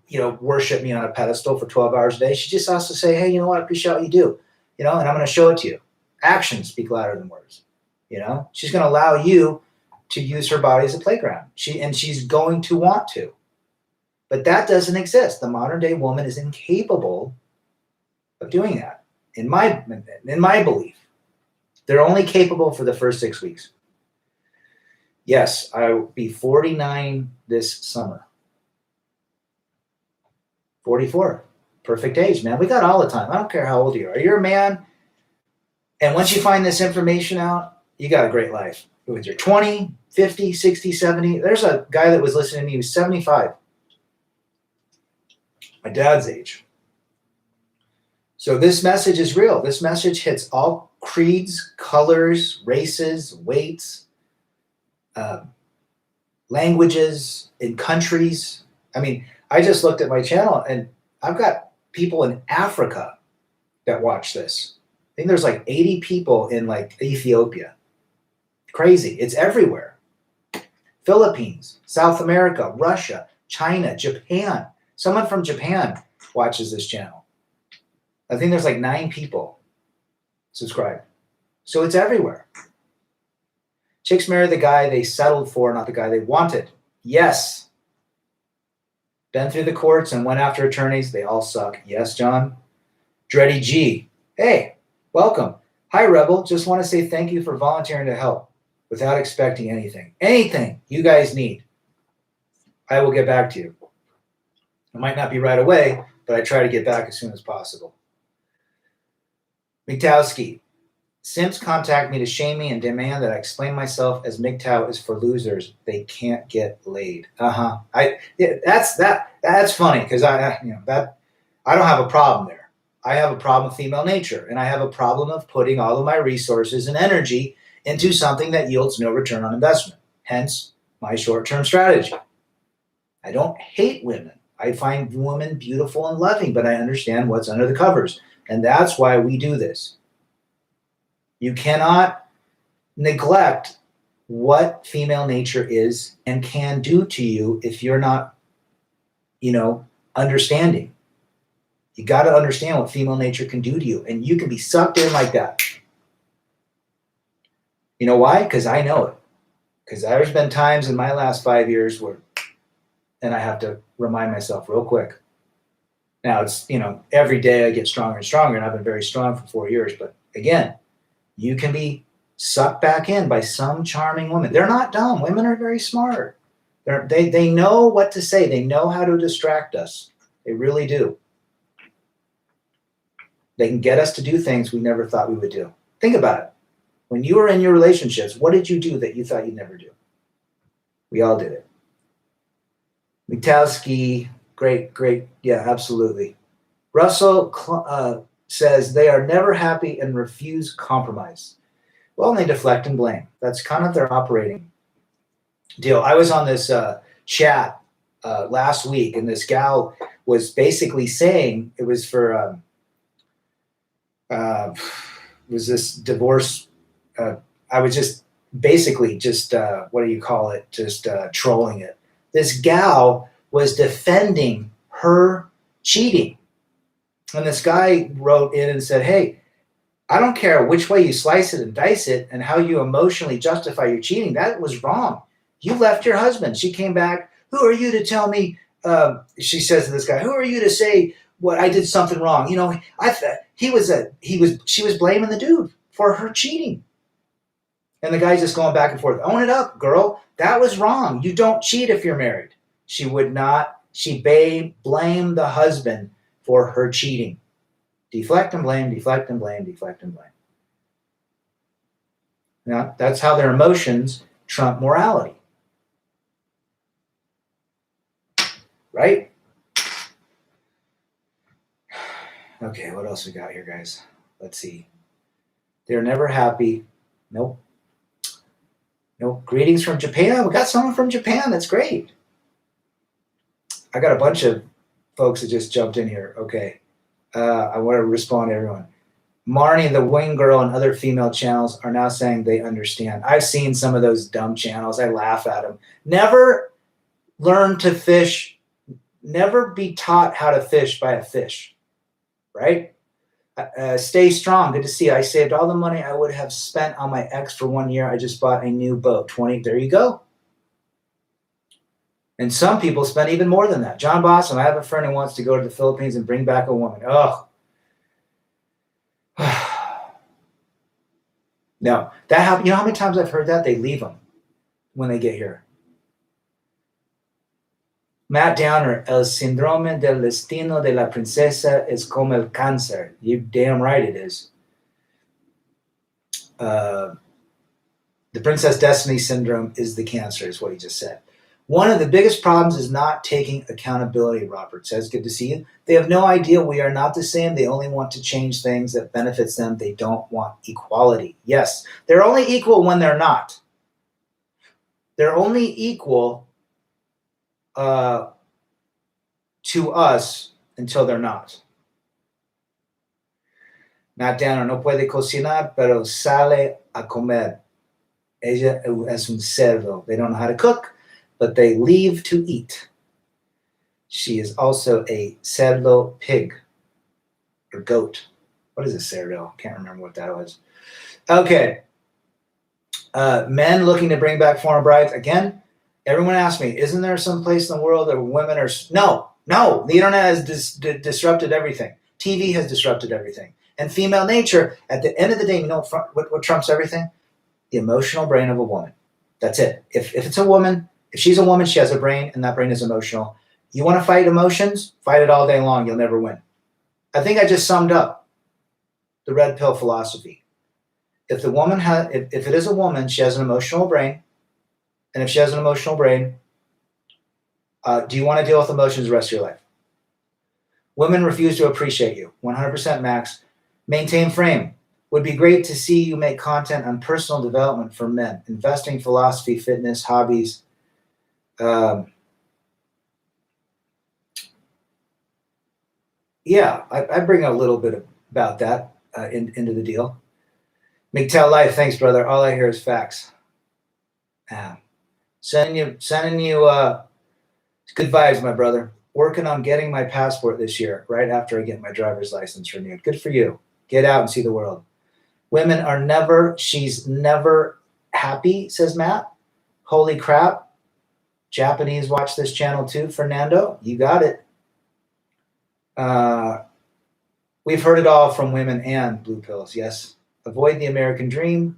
to, worship me on a pedestal for 12 hours a day. She just has to say, hey, you know what? I appreciate what you do, and I'm going to show it to you. Actions speak louder than words. She's going to allow you to use her body as a playground. She's going to want to. But that doesn't exist. The modern day woman is incapable of doing that. In my belief, they're only capable for the first 6 weeks. Yes, I will be 49 this summer. 44. Perfect age, man. We got all the time. I don't care how old you are. You're a man. And once you find this information out, you got a great life. Whether you're 20, 50, 60, 70. There's a guy that was listening to me. He was 75. My dad's age. So this message is real. This message hits all creeds, colors, races, weights, languages, in countries. I mean, I just looked at my channel and I've got people in Africa that watch this. I think there's like 80 people in like Ethiopia. Crazy. It's everywhere. Philippines, South America, Russia, China, Japan. Someone from Japan watches this channel. I think there's like 9 people subscribed. So it's everywhere. Chicks marry the guy they settled for, not the guy they wanted. Yes. Been through the courts and went after attorneys. They all suck. Yes, John. Dreddy G. Hey, welcome. Hi, Rebel. Just want to say thank you for volunteering to help without expecting anything. Anything you guys need, I will get back to you. It might not be right away, but I try to get back as soon as possible. Miktowski. Simps contact me to shame me and demand that I explain myself as MGTOW is for losers. They can't get laid. That's funny because I don't have a problem there. I have a problem with female nature, and I have a problem of putting all of my resources and energy into something that yields no return on investment. Hence, my short-term strategy. I don't hate women. I find women beautiful and loving, but I understand what's under the covers, and that's why we do this. You cannot neglect what female nature is and can do to you if you're not, understanding. You got to understand what female nature can do to you, and you can be sucked in like that. You know why? Because I know it. Because there's been times in my last 5 years where, and I have to remind myself real quick. Now it's, every day I get stronger and stronger, and I've been very strong for 4 years. But again, you can be sucked back in by some charming woman. They're not dumb. Women are very smart. They know what to say. They know how to distract us. They really do. They can get us to do things we never thought we would do. Think about it. When you were in your relationships, what did you do that you thought you'd never do? We all did it. Miktowski, great. Yeah, absolutely. Russell says they are never happy and refuse compromise. Well, and they deflect and blame. That's kind of their operating deal. I was on this chat last week, and this gal was basically saying it was for was this divorce. I was just basically what do you call it? Just trolling it. This gal was defending her cheating. And this guy wrote in and said, hey, I don't care which way you slice it and dice it and how you emotionally justify your cheating. That was wrong. You left your husband. She came back. Who are you to tell me? She says to this guy, who are you to say what I did something wrong? You know, she was blaming the dude for her cheating. And the guy's just going back and forth. Own it up, girl. That was wrong. You don't cheat if you're married. She would not. She blamed the husband for her cheating. Deflect and blame, deflect and blame, deflect and blame. Now, that's how their emotions trump morality. Right? Okay, what else we got here, guys? Let's see. They're never happy. Nope. Nope. Greetings from Japan. We got someone from Japan. That's great. I got a bunch of folks that just jumped in here. Okay. I want to respond to everyone. Marnie, the wing girl, and other female channels are now saying they understand. I've seen some of those dumb channels. I laugh at them. Never learn to fish. Never be taught how to fish by a fish. Right? Stay strong. Good to see you. I saved all the money I would have spent on my ex for 1 year. I just bought a new boat. 20. There you go. And some people spend even more than that. John Boston, I have a friend who wants to go to the Philippines and bring back a woman. Oh. No. That happens. You know how many times I've heard that? They leave them when they get here. Matt Downer, el síndrome del destino de la princesa es como el cáncer. You damn right it is. The princess destiny syndrome is the cancer, is what he just said. One of the biggest problems is not taking accountability, Robert says. Good to see you. They have no idea we are not the same. They only want to change things that benefits them. They don't want equality. Yes, they're only equal when they're not. They're only equal to us until they're not. Matt Danner, no puede cocinar, pero sale a comer. Ella es un cerdo. They don't know how to cook, but they leave to eat. She is also a cerdo pig or goat. What is a cerdo? Can't remember what that was. Okay. Men looking to bring back foreign brides. Again, everyone asks me, isn't there some place in the world that women are... No. The internet has disrupted everything. TV has disrupted everything. And female nature, at the end of the day, you know what trumps everything? The emotional brain of a woman. That's it. If it's a woman, if she's a woman, she has a brain, and that brain is emotional. You want to fight emotions? Fight it all day long. You'll never win. I think I just summed up the red pill philosophy. If the woman if it is a woman, she has an emotional brain, and if she has an emotional brain, do you want to deal with emotions the rest of your life? Women refuse to appreciate you. 100% Max. Maintain frame. Would be great to see you make content on personal development for men, investing, philosophy, fitness, hobbies. Yeah, I bring a little bit about that into the deal. MGTOW Life, thanks, brother. All I hear is facts. Sending you good vibes, my brother. Working on getting my passport this year, right after I get my driver's license renewed. Good for you. Get out and see the world. Women are she's never happy, says Matt. Holy crap. Japanese watch this channel too, Fernando. You got it. We've heard it all from women and blue pills, yes. Avoid the American dream.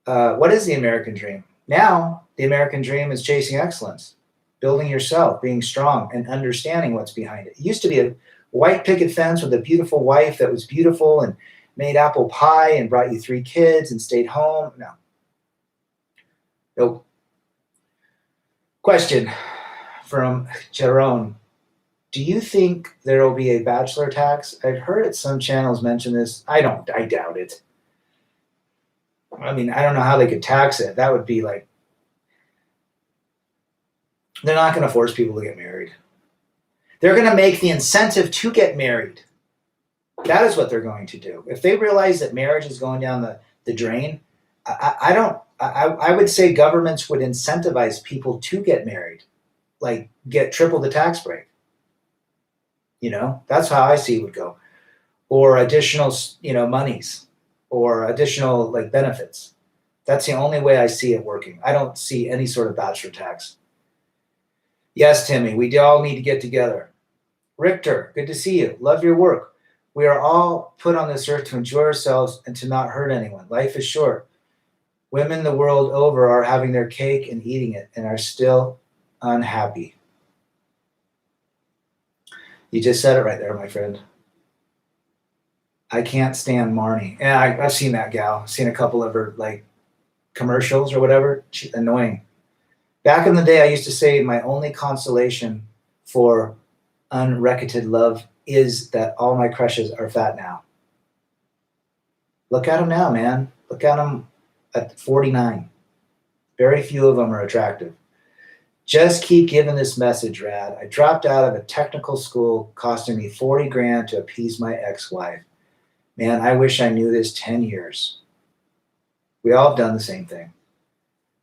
What is the American dream? Now, the American dream is chasing excellence, building yourself, being strong, and understanding what's behind it. It used to be a white picket fence with a beautiful wife that was beautiful and made apple pie and brought you 3 kids and stayed home. No. Nope. Question from Jerome. Do you think there will be a bachelor tax? I've heard some channels mention this. I doubt it. I mean, I don't know how they could tax it. That would be like, they're not going to force people to get married. They're going to make the incentive to get married. That is what they're going to do. If they realize that marriage is going down the drain, I would say governments would incentivize people to get married, like get triple the tax break. That's how I see it would go. Or additional, monies or additional like benefits. That's the only way I see it working. I don't see any sort of bachelor tax. Yes, Timmy, we all need to get together. Richter, good to see you. Love your work. We are all put on this earth to enjoy ourselves and to not hurt anyone. Life is short. Women the world over are having their cake and eating it and are still unhappy. You just said it right there, my friend. I can't stand Marnie. Yeah, I've seen that gal. I've seen a couple of her like commercials or whatever. She's annoying. Back in the day, I used to say my only consolation for unrequited love is that all my crushes are fat now. Look at them now, man. Look at them at 49. Very few of them are attractive. Just keep giving this message, Rad. I dropped out of a technical school costing me 40 grand to appease my ex-wife. Man, I wish I knew this 10 years. We all have done the same thing.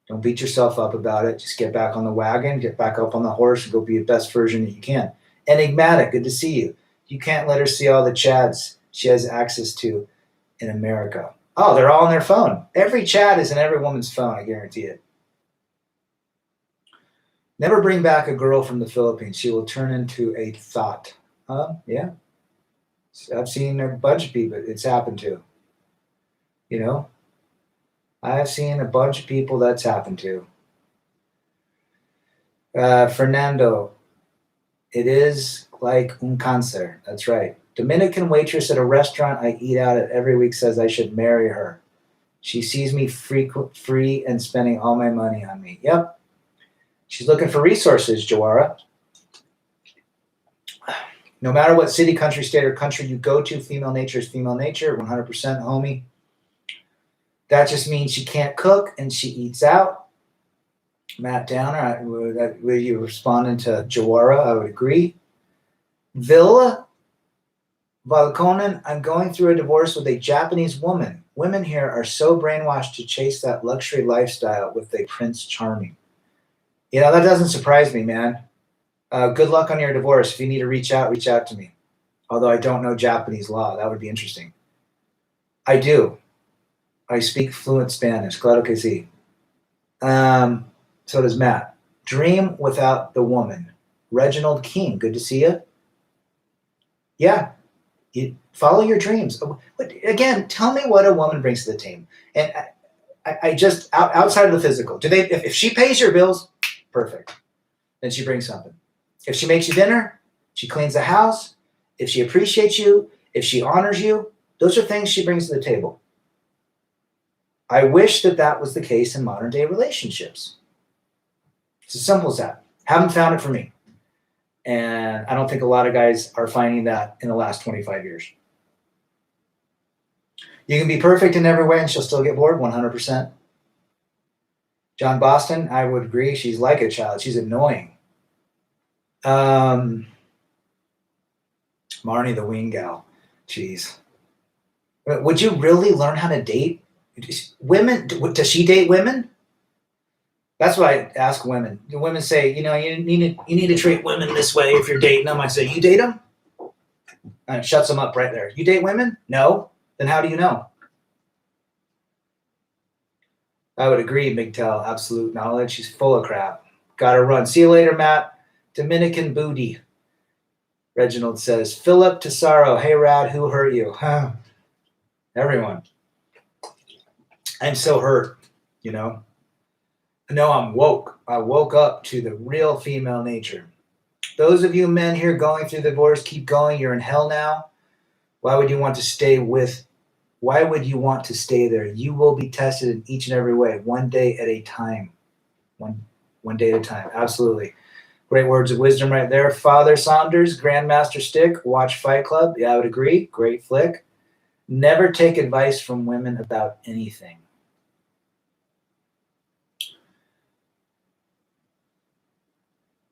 Don't beat yourself up about it. Just get back on the wagon, get back up on the horse, and go be the best version that you can. Enigmatic, good to see you. You can't let her see all the chads she has access to in America. Oh, they're all on their phone. Every chat is in every woman's phone, I guarantee it. Never bring back a girl from the Philippines. She will turn into a thought. Yeah. I've seen a bunch of people it's happened to. I've seen a bunch of people that's happened to. Fernando, it is like un cáncer. That's right. Dominican waitress at a restaurant I eat out at every week says I should marry her. She sees me free and spending all my money on me. Yep. She's looking for resources, Jawara. No matter what city, country, state, or country you go to, female nature is female nature, 100%, homie. That just means she can't cook and she eats out. Matt Downer, were you responding to Jawara? I would agree. Villa Valkonen, I'm going through a divorce with a Japanese woman. Women here are so brainwashed to chase that luxury lifestyle with a Prince Charming. That doesn't surprise me, man. Good luck on your divorce. If you need to reach out to me. Although I don't know Japanese law. That would be interesting. I do. I speak fluent Spanish. Claro que sí. So does Matt. Dream without the woman. Reginald King, good to see you. Yeah. You follow your dreams. But again, tell me what a woman brings to the team. And I just, outside of the physical, if she pays your bills, perfect. Then she brings something. If she makes you dinner, she cleans the house, if she appreciates you, if she honors you, those are things she brings to the table. I wish that was the case in modern day relationships. It's as simple as that. Haven't found it for me. And I don't think a lot of guys are finding that in the last 25 years. You can be perfect in every way and she'll still get bored, 100%. John Boston, I would agree. She's like a child. She's annoying. Marnie the wing gal. Jeez. Would you really learn how to date women? Does she date women? That's what I ask women. The women say, you need to treat women this way if you're dating them. I say, you date them? And it shuts them up right there. You date women? No. Then how do you know? I would agree, MGTOW. Absolute knowledge. She's full of crap. Gotta run. See you later, Matt. Dominican booty. Reginald says, Philip Tesaro. Hey, Rad, who hurt you? Everyone. I'm so hurt, No, I'm woke. I woke up to the real female nature. Those of you men here going through the divorce, keep going. You're in hell now. Why would you want to stay there? You will be tested in each and every way, one day at a time. One day at a time. Absolutely. Great words of wisdom right there. Father Saunders, Grandmaster Stick, watch Fight Club. Yeah, I would agree. Great flick. Never take advice from women about anything.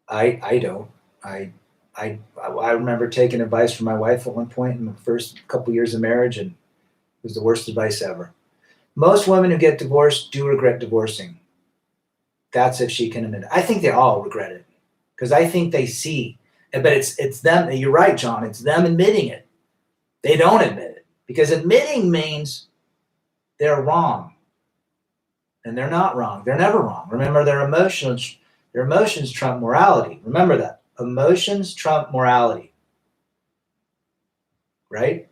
I don't. I remember taking advice from my wife at one point in the first couple years of marriage, and it was the worst advice ever. Most women who get divorced do regret divorcing. That's if she can admit it. I think they all regret it because I think they see But it's them. You're right, John. It's them admitting it. They don't admit it because admitting means they're wrong, and they're not wrong. They're never wrong. Remember, their emotions trump morality. Remember that. Emotions trump morality. Right?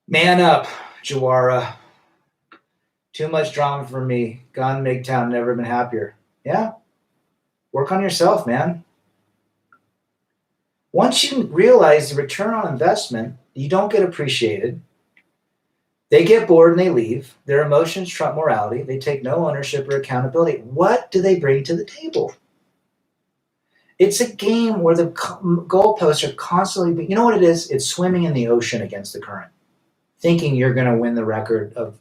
Man up, Jawara. Too much drama for me. Gone MGTOW, never been happier. Yeah. Work on yourself, man. Once you realize the return on investment, you don't get appreciated. They get bored and they leave. Their emotions trump morality. They take no ownership or accountability. What do they bring to the table? It's a game where the goalposts are constantly, you know what it is? It's swimming in the ocean against the current, thinking you're going to win the record of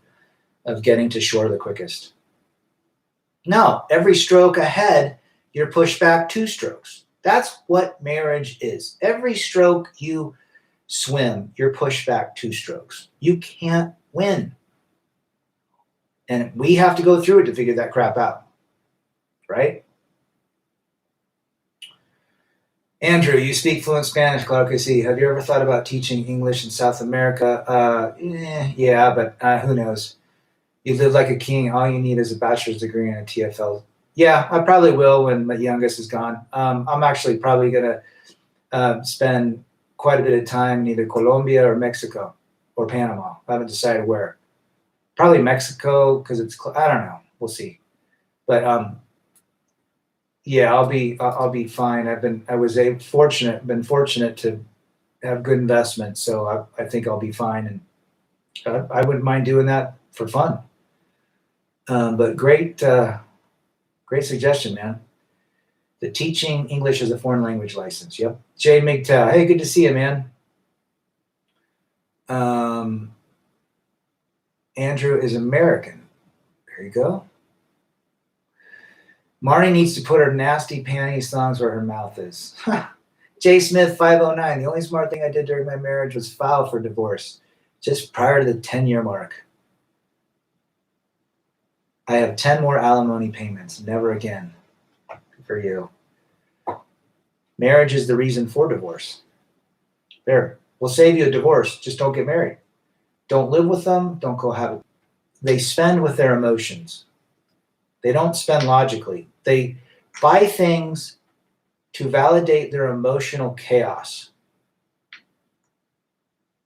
getting to shore the quickest. No, every stroke ahead, you're pushed back 2 strokes. That's what marriage is. Every stroke you swim, you're pushed back 2 strokes. You can't win. And we have to go through it to figure that crap out. Right? Andrew, you speak fluent Spanish, claro que sí. Have you ever thought about teaching English in South America? Yeah, but who knows? You live like a king. All you need is a bachelor's degree and a TFL. Yeah, I probably will when my youngest is gone. I'm actually probably going to spend quite a bit of time in either Colombia or Mexico or Panama. I haven't decided where. Probably Mexico because it's, I don't know. We'll see. But yeah, I'll be fine. been fortunate to have good investment, so I think I'll be fine, and I wouldn't mind doing that for fun. But great suggestion, man. The teaching English as a foreign language license. Yep. Jay MGTOW. Hey, good to see you, man. Andrew is American. There you go. Marnie needs to put her nasty panties thongs where her mouth is. Jay Smith 509. The only smart thing I did during my marriage was file for divorce, just prior to the 10-year mark. I have 10 more alimony payments. Never again. Good for you. Marriage is the reason for divorce. There. We'll save you a divorce. Just don't get married. Don't live with them. Don't cohabit. They spend with their emotions. They don't spend logically. They buy things to validate their emotional chaos.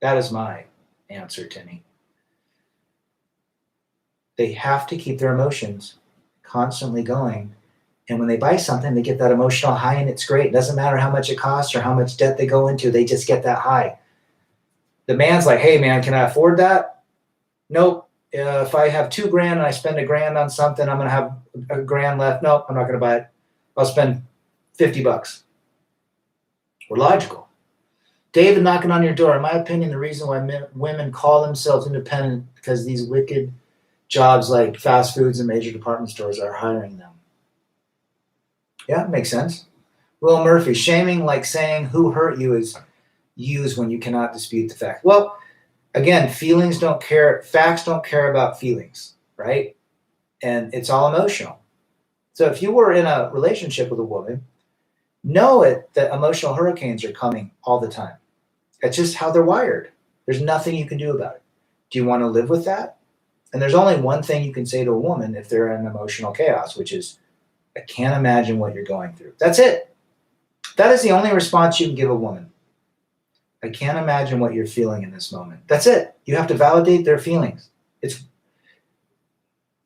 That is my answer, Timmy. They have to keep their emotions constantly going. And when they buy something, they get that emotional high, and it's great. It doesn't matter how much it costs or how much debt they go into. They just get that high. The man's like, hey, man, can I afford that? Nope. If I have $2,000 and I spend $1,000 on something, I'm going to have $1,000 left. Nope, I'm not going to buy it. I'll spend $50. We're logical. David knocking on your door. In my opinion, the reason why women call themselves independent because these wicked jobs like fast foods and major department stores are hiring them. Yeah, makes sense. Will Murphy, shaming like saying who hurt you is used when you cannot dispute the fact. Well, again, feelings don't care. Facts don't care about feelings, right? And it's all emotional. So if you were in a relationship with a woman, know it that emotional hurricanes are coming all the time. That's just how they're wired. There's nothing you can do about it. Do you want to live with that? And there's only one thing you can say to a woman if they're in emotional chaos, which is, I can't imagine what you're going through. That's it. That is the only response you can give a woman. I can't imagine what you're feeling in this moment. That's it. You have to validate their feelings.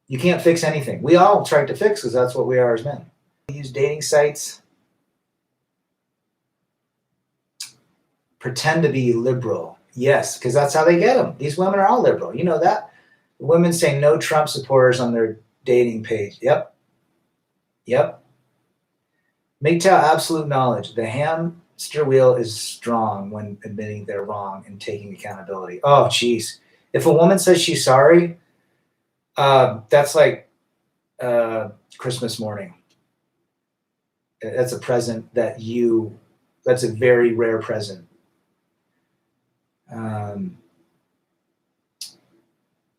You can't fix anything. We all try to fix because that's what we are as men. We use dating sites. Pretend to be liberal. Yes, because that's how they get them. These women are all liberal. You know that. Women say no Trump supporters on their dating page. Yep. MGTOW absolute knowledge. The hamster wheel is strong when admitting they're wrong and taking accountability. Oh, geez. If a woman says she's sorry, that's like Christmas morning. That's a present that's a very rare present.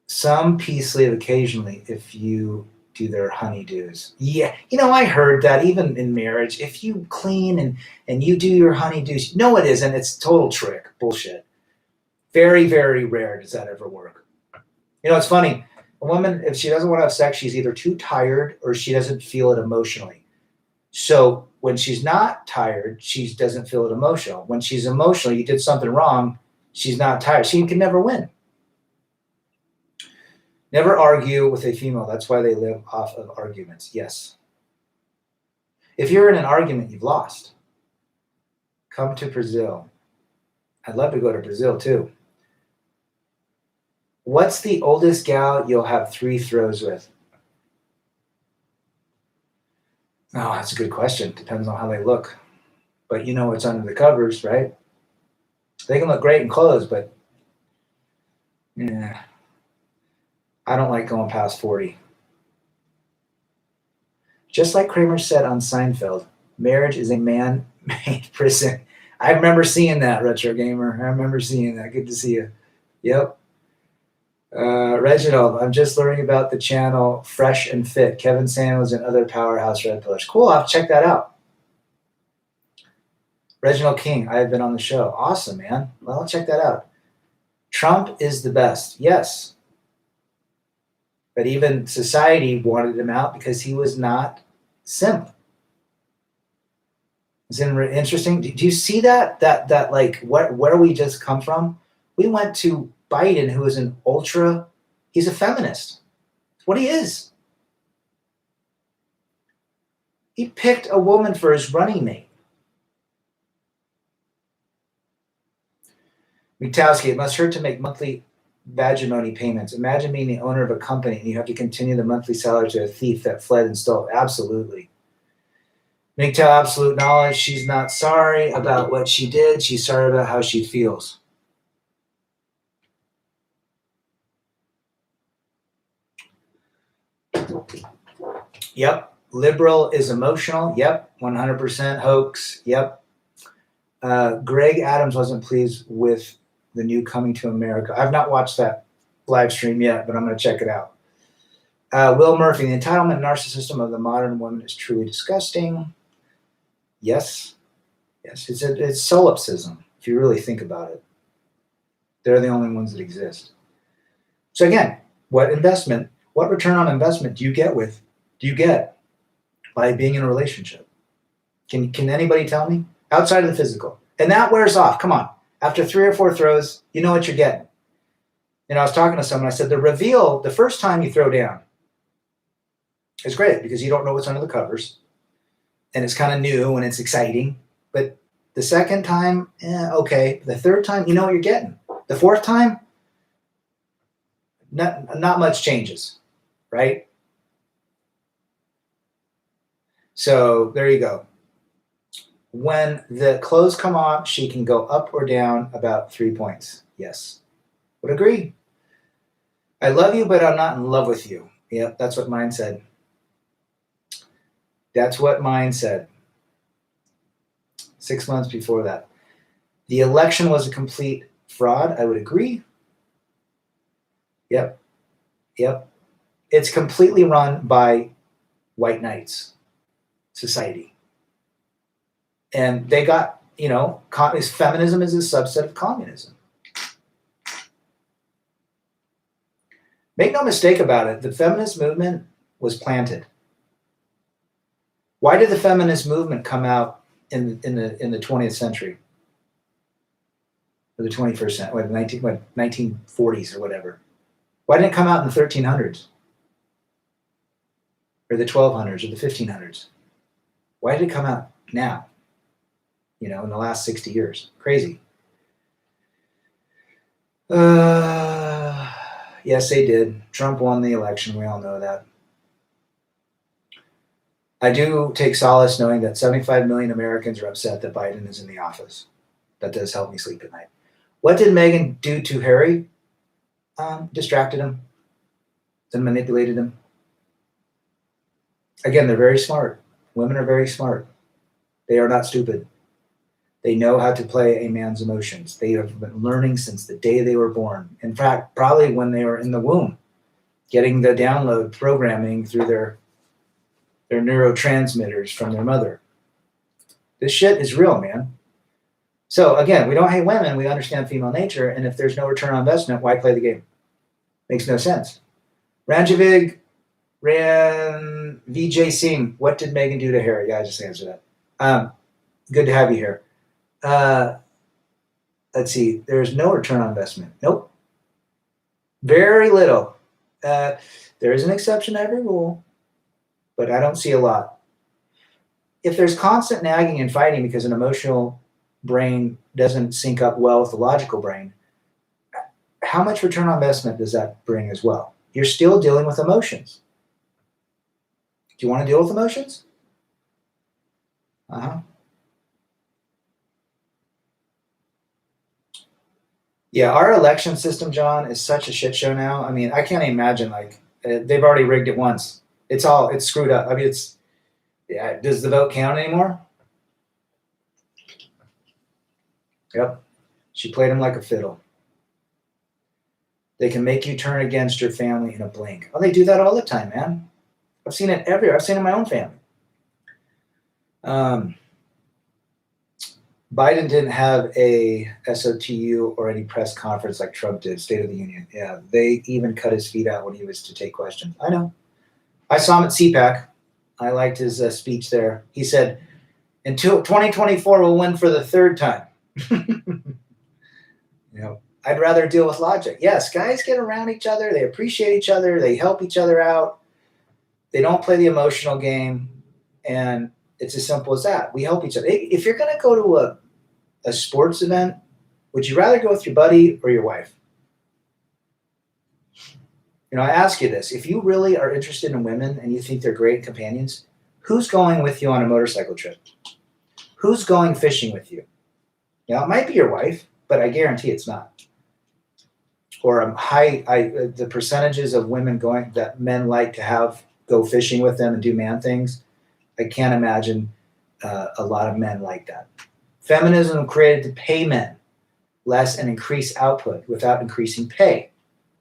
Some peace leave occasionally if you do their honeydews. Yeah, I heard that even in marriage, if you clean and you do your honeydews, no, it isn't. It's total trick, bullshit. Very, very rare does that ever work. It's funny. A woman, if she doesn't want to have sex, she's either too tired or she doesn't feel it emotionally. So when she's not tired, she doesn't feel it emotional. When she's emotional, you did something wrong, she's not tired. She can never win. Never argue with a female. That's why they live off of arguments. Yes. If you're in an argument, you've lost. Come to Brazil. I'd love to go to Brazil too. What's the oldest gal you'll have 3 throws with? Oh, that's a good question. Depends on how they look. But you know what's under the covers, right? They can look great in clothes, but yeah. I don't like going past 40. Just like Kramer said on Seinfeld, marriage is a man-made prison. I remember seeing that, Retro Gamer. I remember seeing that. Good to see you. Yep. Reginald, I'm just learning about the channel Fresh and Fit. Kevin Samuels and other powerhouse red pillars. Cool, I'll have to check that out. Reginald King, I have been on the show. Awesome, man. Well, I'll check that out. Trump is the best. Yes. But even society wanted him out because he was not simp. Isn't it interesting? Do you see that? That like where we just come from? We went to Biden, who is an ultra, he's a feminist. That's what he is. He picked a woman for his running mate. Mitowski, it must hurt to make monthly vaginony payments. Imagine being the owner of a company and you have to continue the monthly salary to a thief that fled and stole. Absolutely. MGTOW, absolute knowledge. She's not sorry about what she did. She's sorry about how she feels. Yep. Liberal is emotional. Yep. 100% hoax. Yep. Greg Adams wasn't pleased with the new Coming to America. I've not watched that live stream yet, but I'm going to check it out. Will Murphy, the entitlement narcissism of the modern woman is truly disgusting. Yes. Yes. It's solipsism, if you really think about it. They're the only ones that exist. So again, what return on investment do you get by being in a relationship? Can anybody tell me? Outside of the physical. And that wears off. Come on. After 3 or 4 throws, you know what you're getting. And I was talking to someone, I said, the reveal, the first time you throw down, is great because you don't know what's under the covers. And it's kind of new and it's exciting. But the second time, okay. The third time, you know what you're getting. The fourth time, not much changes, right? So there you go. When the clothes come off, she can go up or down about 3 points. Yes. Would agree. I love you, but I'm not in love with you. Yep, that's what mine said. That's what mine said. 6 months before that. The election was a complete fraud. I would agree. Yep. Yep. It's completely run by white knights society. And they got, feminism is a subset of communism. Make no mistake about it, the feminist movement was planted. Why did the feminist movement come out in the 20th century? Or the 21st century, 1940s or whatever? Why didn't it come out in the 1300s? Or the 1200s or the 1500s? Why did it come out now? In the last 60 years. Crazy. Yes, they did. Trump won the election. We all know that. I do take solace knowing that 75 million Americans are upset that Biden is in the office. That does help me sleep at night. What did Meghan do to Harry? Distracted him. Then manipulated him. Again, they're very smart. Women are very smart. They are not stupid. They know how to play a man's emotions. They have been learning since the day they were born. In fact, probably when they were in the womb. getting the download programming through their neurotransmitters from their mother. This shit is real, man. So again, we don't hate women. We understand female nature. And if there's no return on investment, why play the game? Makes no sense. Ranjavig ran VJ Singh. What did Megan do to Harry? Yeah, I just answered that. Good to have you here. Let's see. There's no return on investment. Nope. Very little. There is an exception to every rule, but I don't see a lot. If there's constant nagging and fighting because an emotional brain doesn't sync up well with the logical brain, how much return on investment does that bring as well? You're still dealing with emotions. Do you want to deal with emotions? Yeah, our election system, John, is such a shit show now. I mean, I can't imagine, like, they've already rigged it once. It's screwed up. I mean, does the vote count anymore? Yep. She played him like a fiddle. They can make you turn against your family in a blink. Oh, they do that all the time, man. I've seen it everywhere. I've seen it in my own family. Biden didn't have a SOTU or any press conference like Trump did, State of the Union. Yeah, they even cut his feet out when he was to take questions. I know. I saw him at CPAC. I liked his speech there. He said, "Until 2024, we'll win for the third time." I'd rather deal with logic. Yes, guys get around each other. They appreciate each other. They help each other out. They don't play the emotional game. And it's as simple as that. We help each other. If you're going to go to a sports event, would you rather go with your buddy or your wife? I ask you this. If you really are interested in women and you think they're great companions, who's going with you on a motorcycle trip? Who's going fishing with you? It might be your wife, but I guarantee it's not. Or the percentages of women that men like to go fishing with them and do man things, I can't imagine a lot of men like that. Feminism created to pay men less and increase output without increasing pay.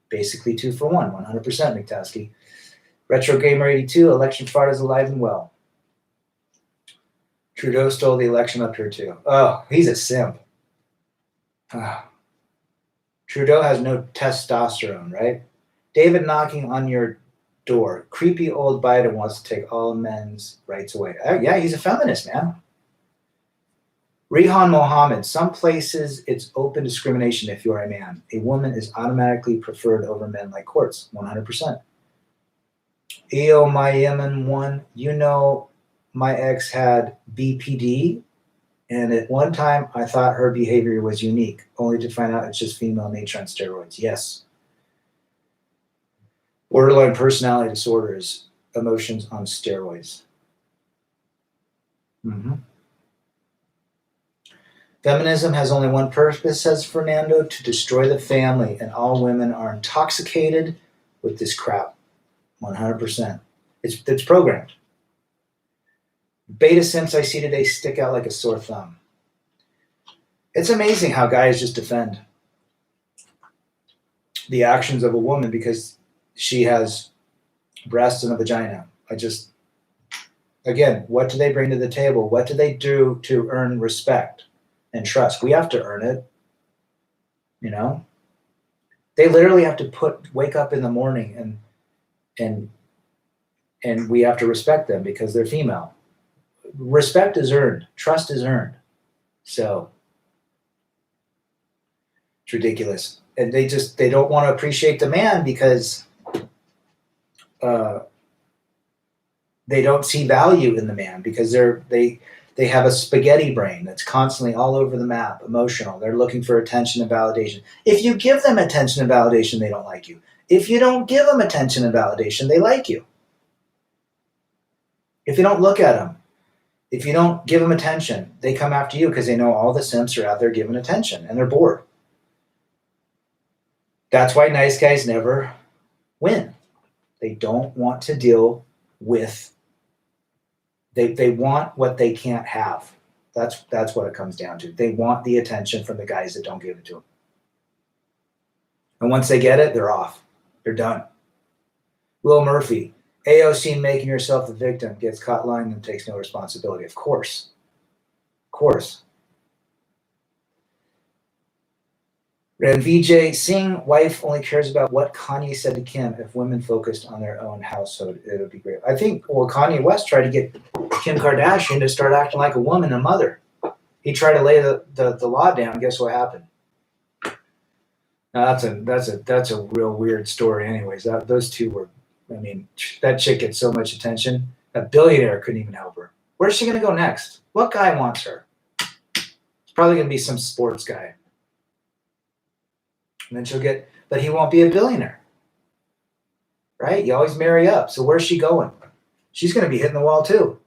Basically 2 for 1, 100% McTaskey. Retro Gamer 82, election fraud is alive and well. Trudeau stole the election up here too. Oh, he's a simp. Trudeau has no testosterone, right? David knocking on your door. Creepy old Biden wants to take all men's rights away. Yeah, he's a feminist, man. Rehan Mohammed. Some places it's open discrimination if you're a man. A woman is automatically preferred over men like courts. 100%. EO my Yemen 1. My ex had BPD. And at one time, I thought her behavior was unique, only to find out it's just female nature on steroids. Yes. Borderline personality disorders, emotions on steroids. Feminism has only one purpose, says Fernando, to destroy the family, and all women are intoxicated with this crap. 100%. It's programmed. Beta simps I see today stick out like a sore thumb. It's amazing how guys just defend the actions of a woman because she has breasts and a vagina. Again, what do they bring to the table? What do they do to earn respect and trust? We have to earn it. They literally have to wake up in the morning and we have to respect them because they're female. Respect is earned. Trust is earned. So it's ridiculous. And they don't want to appreciate the man because they don't see value in the man because they have a spaghetti brain that's constantly all over the map, emotional. They're looking for attention and validation. If you give them attention and validation, they don't like you. If you don't give them attention and validation, they like you. If you don't look at them, if you don't give them attention, they come after you because they know all the simps are out there giving attention and they're bored. That's why nice guys never win. They don't want to deal with, they want what they can't have. That's what it comes down to. They want the attention from the guys that don't give it to them. And once they get it, they're off. They're done. Will Murphy, AOC making herself the victim, gets caught lying and takes no responsibility. Of course. Of course. And VJ, seeing wife only cares about what Kanye said to Kim. If women focused on their own household, it would be great. I think, well, Kanye West tried to get Kim Kardashian to start acting like a woman, a mother. He tried to lay the law down. Guess what happened? Now that's a real weird story. Anyways, those two were. I mean, that chick gets so much attention. A billionaire couldn't even help her. Where's she going to go next? What guy wants her? It's probably going to be some sports guy. And then she'll get, but he won't be a billionaire. Right? You always marry up. So where's she going? She's going to be hitting the wall too.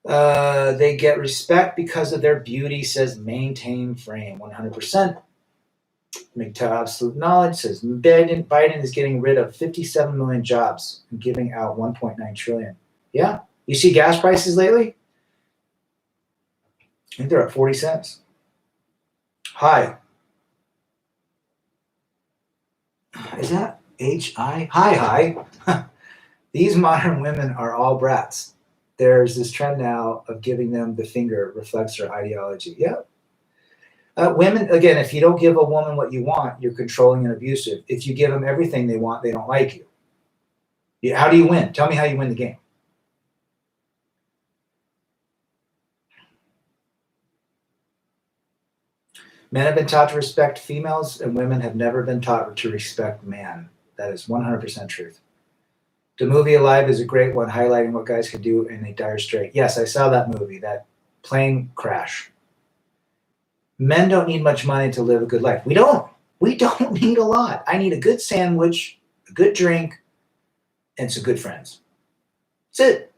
They get respect because of their beauty, says maintain frame. 100%. MGTOW absolute knowledge says Biden is getting rid of 57 million jobs and giving out 1.9 trillion. Yeah. You see gas prices lately? I think they're at 40 cents. Hi. Is that H-I? Hi. These modern women are all brats. There's this trend now of giving them the finger reflects their ideology. Yeah. Women, again, if you don't give a woman what you want, you're controlling and abusive. If you give them everything they want, they don't like you. How do you win? Tell me how you win the game. Men have been taught to respect females, and women have never been taught to respect man. That is 100% truth. The movie Alive is a great one, highlighting what guys can do in a dire strait. Yes, I saw that movie, that plane crash. Men don't need much money to live a good life. We don't. We don't need a lot. I need a good sandwich, a good drink, and some good friends. That's it.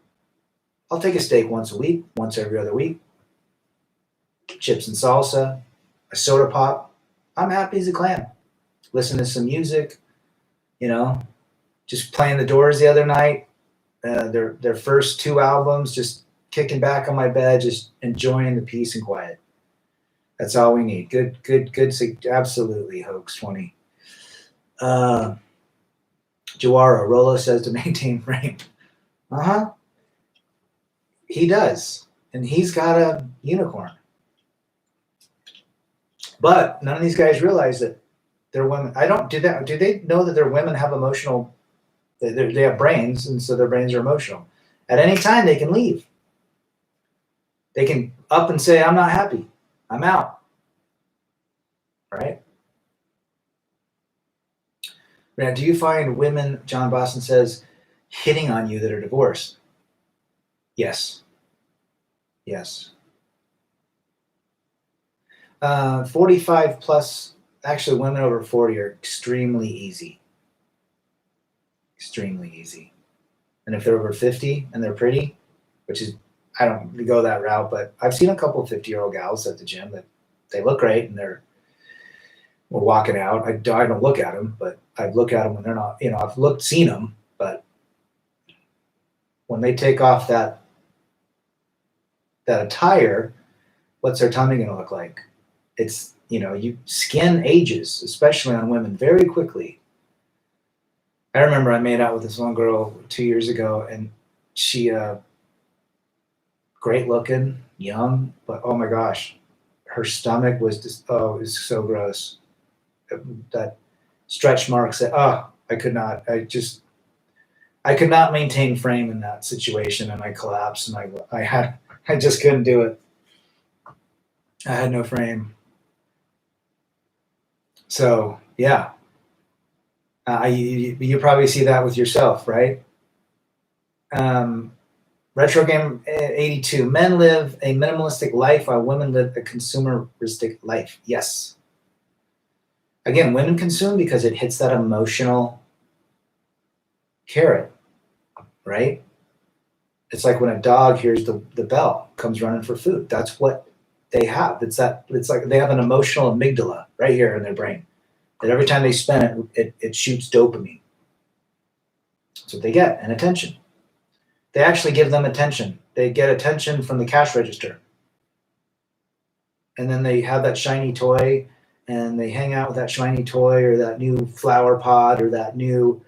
I'll take a steak once a week, once every other week. Chips and salsa, a soda pop. I'm happy as a clam. Listen to some music, just playing the Doors the other night. Their first 2 albums, just kicking back on my bed, just enjoying the peace and quiet. That's all we need. Good. Absolutely, Hoax 20. Jawara, Rolo says to maintain frame. He does. And he's got a unicorn. But none of these guys realize that they're women. Do they know that their women have emotional, they have brains, and so their brains are emotional. At any time, they can leave. They can up and say, I'm not happy. I'm out. Right? Now, do you find women, John Boston says, hitting on you that are divorced? Yes. 45 plus, actually women over 40 are extremely easy. Extremely easy. And if they're over 50 and they're pretty, which is, I don't go that route, but I've seen a couple of 50-year-old gals at the gym that they look great and we're walking out. I don't look at them, but I look at them when they're not, I've seen them, but when they take off that attire, what's their tummy going to look like? It's, skin ages, especially on women, very quickly. I remember I made out with this one girl 2 years ago, and she, great looking, young, but oh my gosh, her stomach was just, it was so gross. That stretch marks that, I could not maintain frame in that situation, and I collapsed, and I just couldn't do it. I had no frame. So yeah, you probably see that with yourself, right? Retro Game 82. Men live a minimalistic life while women live a consumeristic life. Yes. Again, women consume because it hits that emotional carrot, right? It's like when a dog hears the bell, comes running for food. That's what they have. It's like they have an emotional amygdala right here in their brain that every time they spin it shoots dopamine. That's what they get, and attention. They actually give them attention. They get attention from the cash register. And then they have that shiny toy, and they hang out with that shiny toy or that new flower pot or that new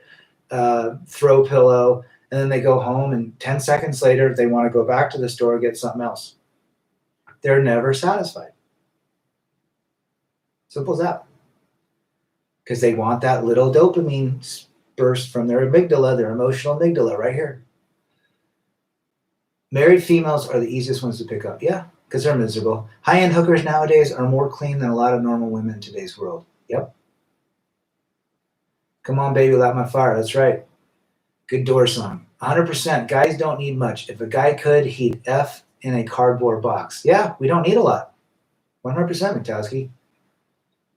throw pillow, and then they go home, and 10 seconds later, they want to go back to the store and get something else. They're never satisfied. Simple as that. Because they want that little dopamine burst from their amygdala, their emotional amygdala right here. Married females are the easiest ones to pick up. Yeah, because they're miserable. High-end hookers nowadays are more clean than a lot of normal women in today's world. Yep. Come on, baby, light my fire. That's right. Good door song. 100%. Guys don't need much. If a guy could, he'd F in a cardboard box. Yeah, we don't need a lot. 100%, Miktowski.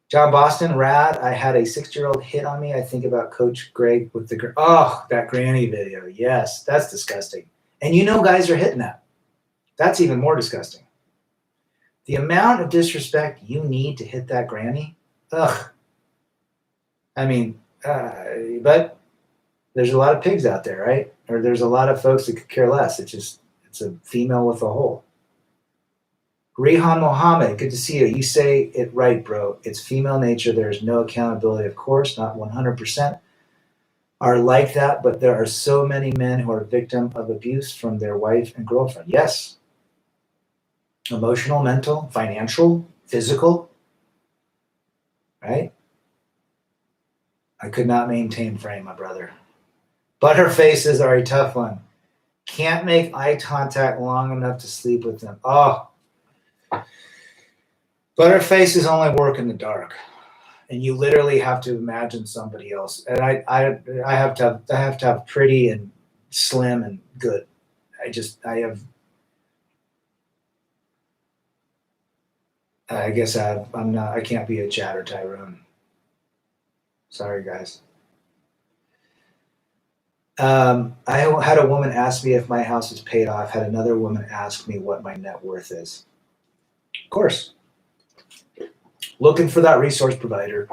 John Boston, rad. I had a 6-year-old hit on me. I think about Coach Greg with the... Oh, that granny video. Yes, that's disgusting. And you know guys are hitting that. That's even more disgusting. The amount of disrespect you need to hit that granny, ugh. I mean, but there's a lot of pigs out there, right? Or there's a lot of folks that could care less. It's a female with a hole. Rehan Mohammed, good to see you. You say it right, bro. It's female nature. There's no accountability, of course, not 100% are like that, but there are so many men who are victim of abuse from their wife and girlfriend. Yes. Emotional, mental, financial, physical, right? I could not maintain frame, my brother. Butterfaces are a tough one. Can't make eye contact long enough to sleep with them. Oh, butterfaces only work in the dark, and you literally have to imagine somebody else. And I have to have pretty and slim and good. I guess I can't be a chatter Tyrone. Sorry, guys. I had a woman ask me if my house was paid off. Had another woman ask me what my net worth is. Of course. Looking for that resource provider.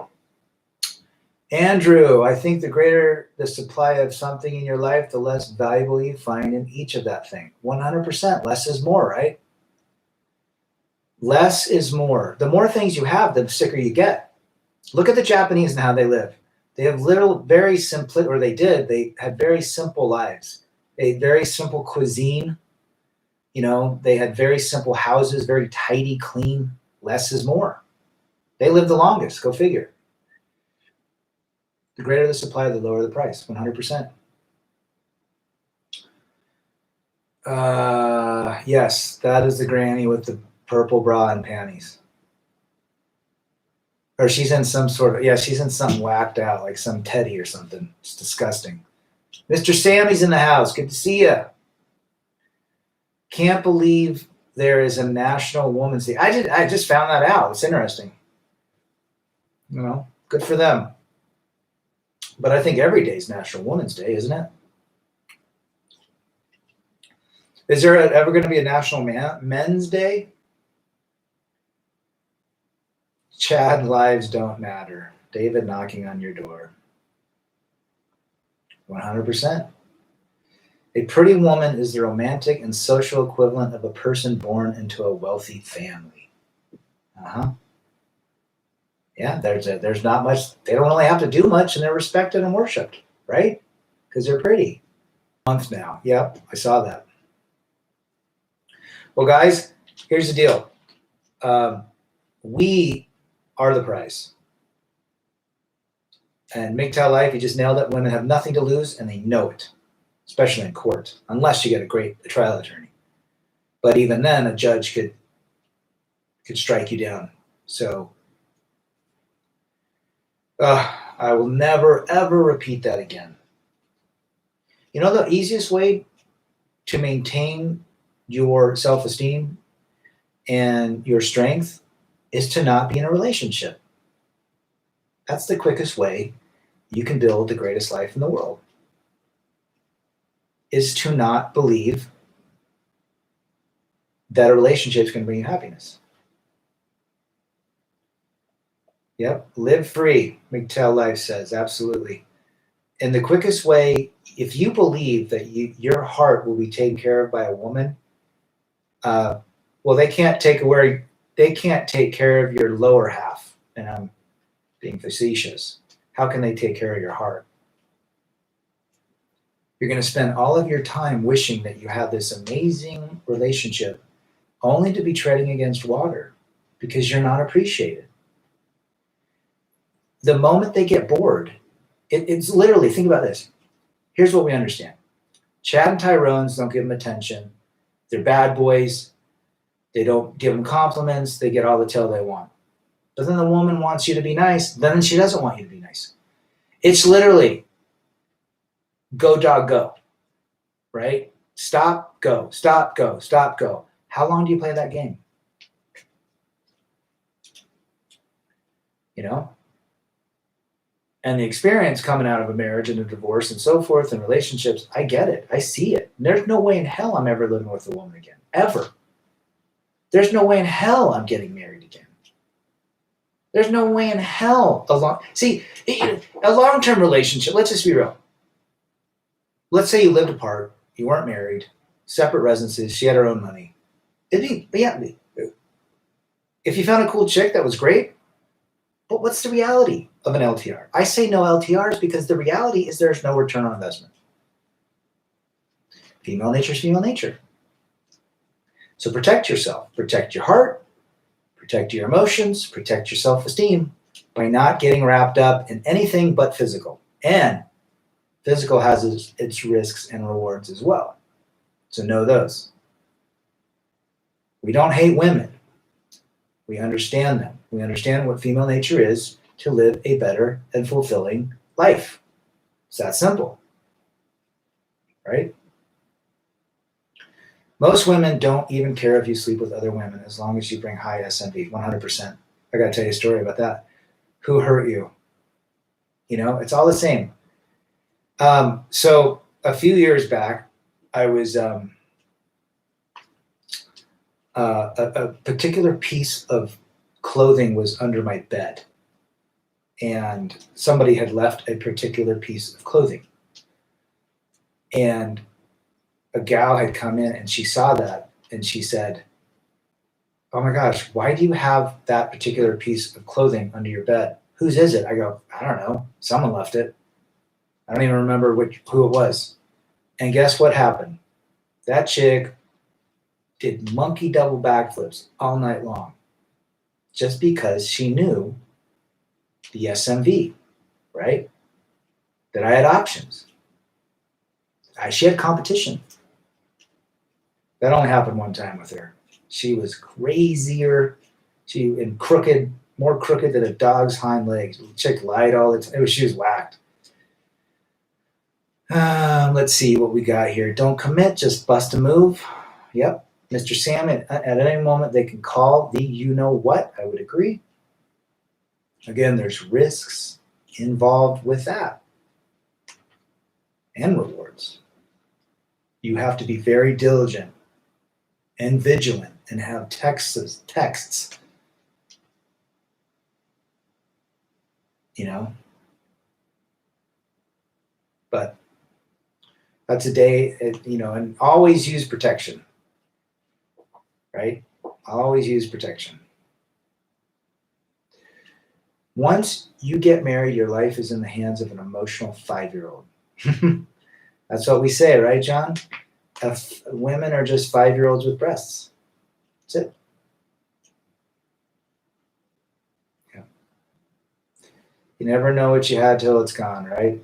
Andrew, I think the greater the supply of something in your life, the less valuable you find in each of that thing. 100%. Less is more, right? Less is more. The more things you have, the sicker you get. Look at the Japanese and how they live. They have they had very simple lives. They had very simple cuisine. You know, they had very simple houses, very tidy, clean. Less is more. They live the longest. Go figure. The greater the supply, the lower the price. 100%. Yes, that is the granny with the purple bra and panties. Or she's in she's in something whacked out, like some teddy or something. It's disgusting. Mr. Sammy's in the house. Good to see you. Can't believe there is a National Women's Day. I just found that out. It's interesting. You know, good for them. But I think every day is National Women's Day, isn't it? Is there ever going to be a National Men's Day? Chad, lives don't matter. David knocking on your door. 100%. A pretty woman is the romantic and social equivalent of a person born into a wealthy family. Yeah, there's not much. They don't really have to do much, and they're respected and worshipped, right? Because they're pretty. Month now. Yep, I saw that. Well, guys, here's the deal. We are the prize. And MGTOW Life, you just nailed it. Women have nothing to lose, and they know it, especially in court, unless you get a great trial attorney. But even then, a judge could strike you down. So I will never, ever repeat that again. You know, the easiest way to maintain your self-esteem and your strength is to not be in a relationship. That's the quickest way you can build the greatest life in the world, is to not believe that a relationship is going to bring you happiness. Yep, live free, MGTOW Life says, absolutely. And the quickest way, if you believe that your heart will be taken care of by a woman, well, they can't take care of your lower half. And I'm being facetious. How can they take care of your heart? You're going to spend all of your time wishing that you have this amazing relationship only to be treading against water because you're not appreciated. The moment they get bored, it's literally, think about this. Here's what we understand. Chad and Tyrone's don't give them attention. They're bad boys. They don't give them compliments. They get all the tail they want. But then the woman wants you to be nice. Then she doesn't want you to be nice. It's literally go, dog, go, right? Stop, go, stop, go, stop, go. How long do you play that game? You know? And the experience coming out of a marriage and a divorce and so forth and relationships, I get it. I see it. There's no way in hell I'm ever living with a woman again. Ever. There's no way in hell I'm getting married again. There's no way in hell a long-term relationship, let's just be real. Let's say you lived apart, you weren't married, separate residences, she had her own money. If you found a cool chick, that was great. But what's the reality of an LTR? I say no LTRs because the reality is there's no return on investment. Female nature is female nature. So protect yourself, protect your heart, protect your emotions, protect your self-esteem by not getting wrapped up in anything but physical. And physical has its risks and rewards as well. So know those. We don't hate women. We understand them. We understand what female nature is to live a better and fulfilling life. It's that simple, right? Most women don't even care if you sleep with other women as long as you bring high SMV, 100%. I got to tell you a story about that. Who hurt you? You know, it's all the same. So a few years back, I was a particular piece of clothing was under my bed, and somebody had left a particular piece of clothing, and a gal had come in and she saw that and she said, "Oh my gosh, why do you have that particular piece of clothing under your bed? Whose is it?" I go, "I don't know. Someone left it. I don't even remember who it was." And guess what happened? That chick did monkey double backflips all night long just because she knew the SMV, right? That I had options. She had competition. That only happened one time with her. She was crazier. More crooked than a dog's hind legs. The chick lied all the time. She was whacked. Let's see what we got here. Don't commit, just bust a move. Yep. Mr. Sam, at any moment they can call the you-know-what. I would agree. Again, there's risks involved with that and rewards. You have to be very diligent and vigilant and have texts, you know. But that's a day, and always use protection, right? Always use protection. Once you get married, your life is in the hands of an emotional 5-year-old. That's what we say, right, John? Women are just 5-year-olds with breasts. That's it. Yeah. You never know what you had till it's gone, right?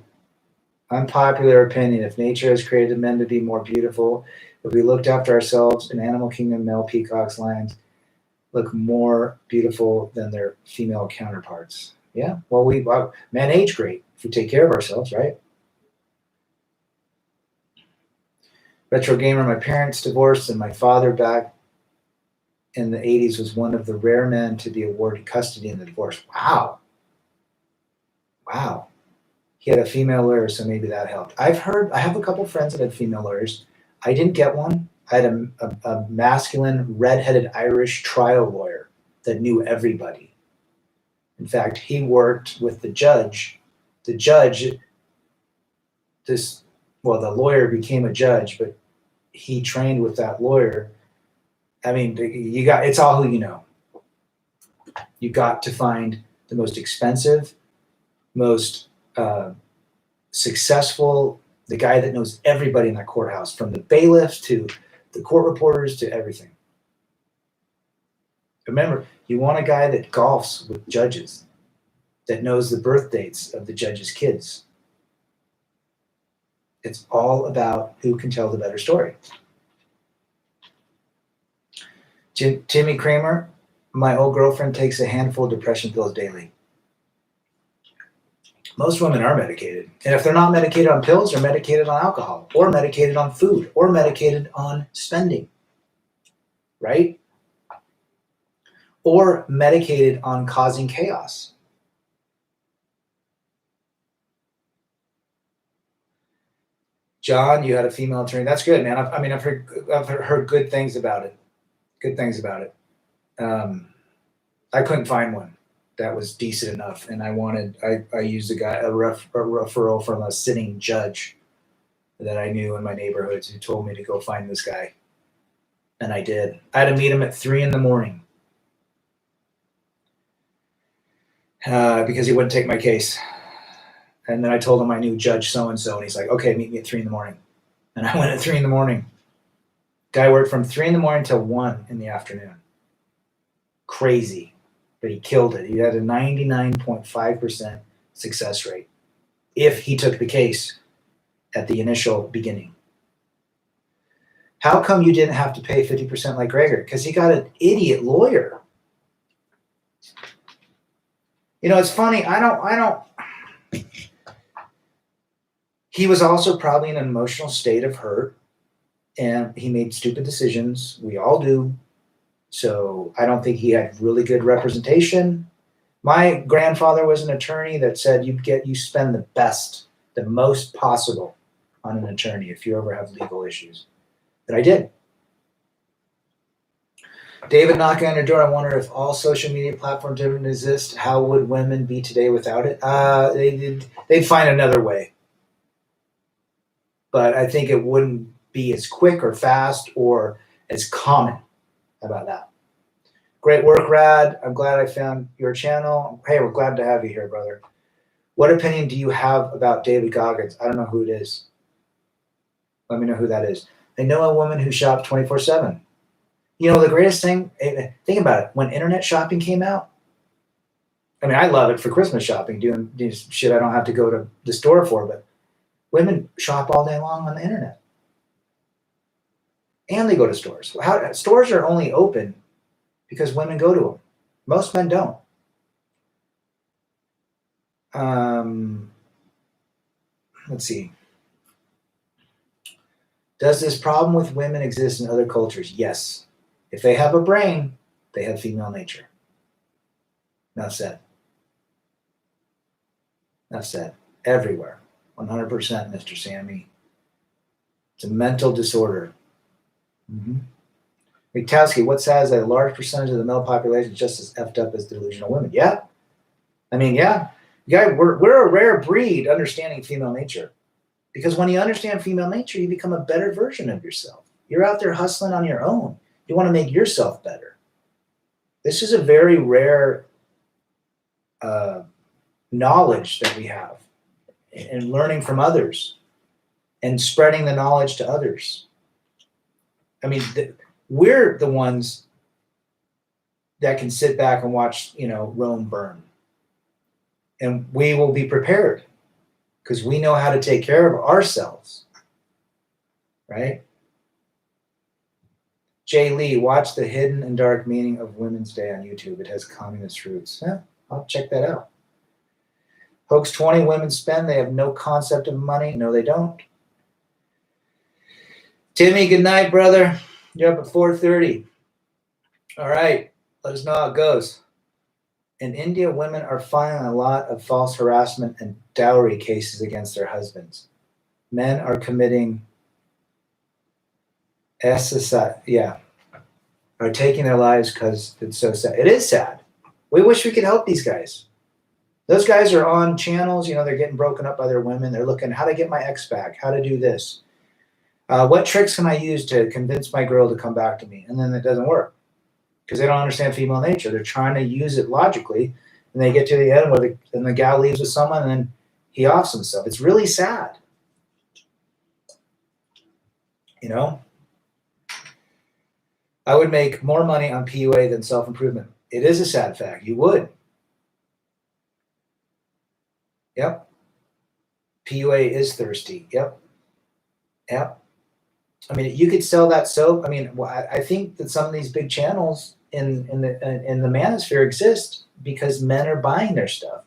Unpopular opinion. If nature has created men to be more beautiful, if we looked after ourselves, in animal kingdom, male peacocks, lions look more beautiful than their female counterparts. Yeah, well, men age great if we take care of ourselves, right? Retro gamer, my parents divorced, and my father back in the 80s was one of the rare men to be awarded custody in the divorce. Wow. He had a female lawyer, so maybe that helped. I have a couple friends that had female lawyers. I didn't get one. I had a masculine, redheaded Irish trial lawyer that knew everybody. In fact, he worked with the judge. The lawyer became a judge, but he trained with that lawyer. I mean, it's all who you know. You got to find the most expensive, most successful The guy that knows everybody in that courthouse, from the bailiffs to the court reporters to everything. Remember, you want a guy that golfs with judges, that knows the birth dates of the judges' kids. It's all about who can tell the better story. Timmy Kramer, my old girlfriend takes a handful of depression pills daily. Most women are medicated. And if they're not medicated on pills, they're medicated on alcohol, or medicated on food, or medicated on spending, right? Or medicated on causing chaos. John, you had a female attorney. That's good, man. I've heard good things about it. Good things about it. I couldn't find one that was decent enough, and I used a referral from a sitting judge that I knew in my neighborhoods who told me to go find this guy, and I did. I had to meet him at 3 a.m. Because he wouldn't take my case. And then I told him I knew Judge so-and-so, and he's like, okay, meet me at 3 a.m. And I went at 3 a.m. Guy worked from 3 a.m. till 1 p.m. Crazy. But he killed it. He had a 99.5% success rate if he took the case at the initial beginning. How come you didn't have to pay 50% like Gregor? Because he got an idiot lawyer. You know, it's funny. I don't. He was also probably in an emotional state of hurt, and he made stupid decisions. We all do. So I don't think he had really good representation. My grandfather was an attorney that said you spend the most possible on an attorney if you ever have legal issues. And I did. David knocking on your door. I wonder if all social media platforms didn't exist, how would women be today without it? They'd find another way. But I think it wouldn't be as quick or fast or as common. How about that? Great work, Rad. I'm glad I found your channel. Hey, we're glad to have you here, brother. What opinion do you have about David Goggins? I don't know who it is. Let me know who that is. I know a woman who shops 24/7. You know, the greatest thing, think about it. When internet shopping came out, I mean, I love it for Christmas shopping, doing shit I don't have to go to the store for, but women shop all day long on the internet. And they go to stores. Stores are only open because women go to them. Most men don't. Let's see. Does this problem with women exist in other cultures? Yes. If they have a brain, they have female nature. Enough said. Enough said. Everywhere. 100%, Mr. Sammy. It's a mental disorder. Witkowski, what sad is that a large percentage of the male population is just as effed up as delusional women? Yeah. I mean, yeah. We're a rare breed understanding female nature. Because when you understand female nature, you become a better version of yourself. You're out there hustling on your own. You want to make yourself better. This is a very rare knowledge that we have, and learning from others and spreading the knowledge to others. I mean, we're the ones that can sit back and watch, Rome burn. And we will be prepared because we know how to take care of ourselves, right? Jay Lee, watch The Hidden and Dark Meaning of Women's Day on YouTube. It has communist roots. Yeah, I'll check that out. Hoax 20, women spend. They have no concept of money. No, they don't. Timmy, good night, brother. You're up at 4:30. All right. Let us know how it goes. In India, women are filing a lot of false harassment and dowry cases against their husbands. Men are committing are taking their lives because it's so sad. It is sad. We wish we could help these guys. Those guys are on channels, they're getting broken up by their women. They're looking how to get my ex back, how to do this. What tricks can I use to convince my girl to come back to me? And then it doesn't work because they don't understand female nature. They're trying to use it logically, and they get to the end where the gal leaves with someone and then he offs himself. It's really sad. You know, I would make more money on PUA than self-improvement. It is a sad fact. You would. Yep. PUA is thirsty. Yep. Yep. I mean, you could sell that soap. I mean, I think that some of these big channels in the manosphere exist because men are buying their stuff.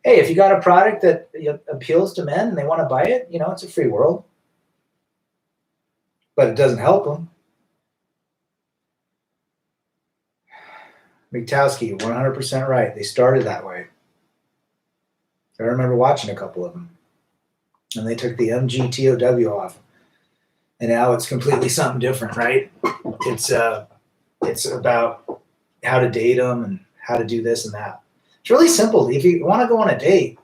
Hey, if you got a product that appeals to men and they want to buy it, you know, it's a free world. But it doesn't help them. Miktowski, 100% right. They started that way. I remember watching a couple of them. And they took the MGTOW off. And now it's completely something different, right? It's about how to date them and how to do this and that. It's really simple. If you want to go on a date,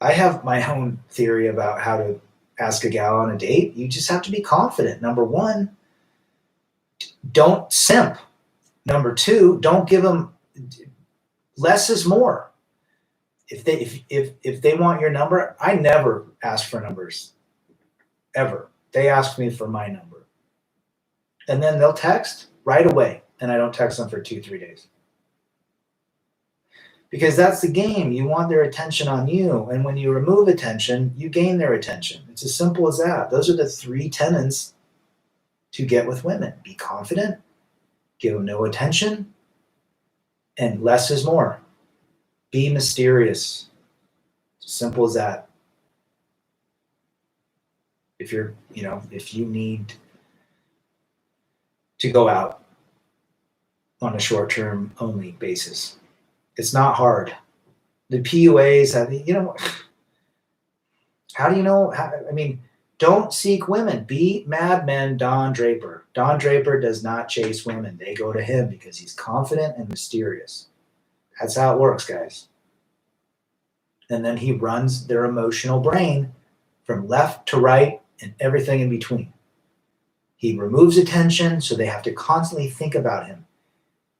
I have my own theory about how to ask a gal on a date. You just have to be confident. Number one, don't simp. Number two, don't give them less is more. If they want your number, I never ask for numbers, ever. They ask me for my number, and then they'll text right away, and I don't text them for 2-3 days because that's the game. You want their attention on you, and when you remove attention, you gain their attention. It's as simple as that. Those are the 3 tenets to get with women: be confident, give them no attention, and less is more. Be mysterious. It's as simple as that. If you need to go out on a short-term only basis, it's not hard. The PUAs, how do you know? Don't seek women. Be Mad Men Don Draper. Don Draper does not chase women. They go to him because he's confident and mysterious. That's how it works, guys. And then he runs their emotional brain from left to right and everything in between. He removes attention, so they have to constantly think about him.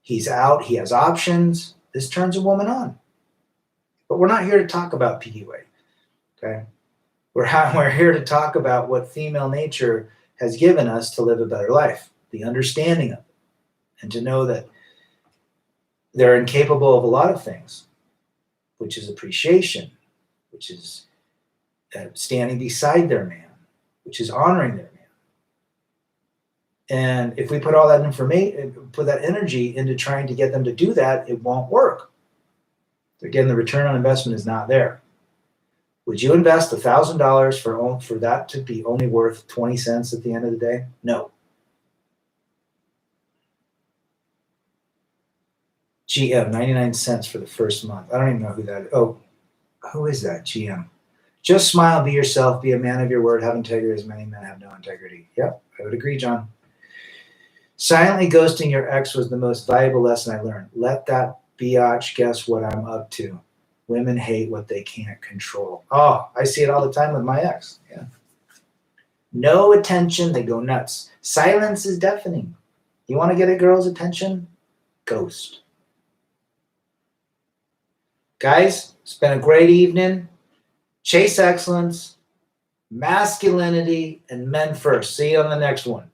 He's out. He has options. This turns a woman on. But we're not here to talk about PUA, okay? We're here to talk about what female nature has given us to live a better life, the understanding of it, and to know that they're incapable of a lot of things, which is appreciation, which is standing beside their man, which is honoring their man. And if we put all that put that energy into trying to get them to do that, it won't work. Again, the return on investment is not there. Would you invest $1,000 for that to be only worth 20 cents at the end of the day? No. GM, 99 cents for the first month. I don't even know who that is. Oh, who is that? GM. Just smile, be yourself, be a man of your word, have integrity as many men have no integrity. Yep, I would agree, John. Silently ghosting your ex was the most valuable lesson I learned. Let that biatch guess what I'm up to. Women hate what they can't control. Oh, I see it all the time with my ex. Yeah. No attention, they go nuts. Silence is deafening. You want to get a girl's attention? Ghost. Guys, it's been a great evening. Chase excellence, masculinity, and men first. See you on the next one.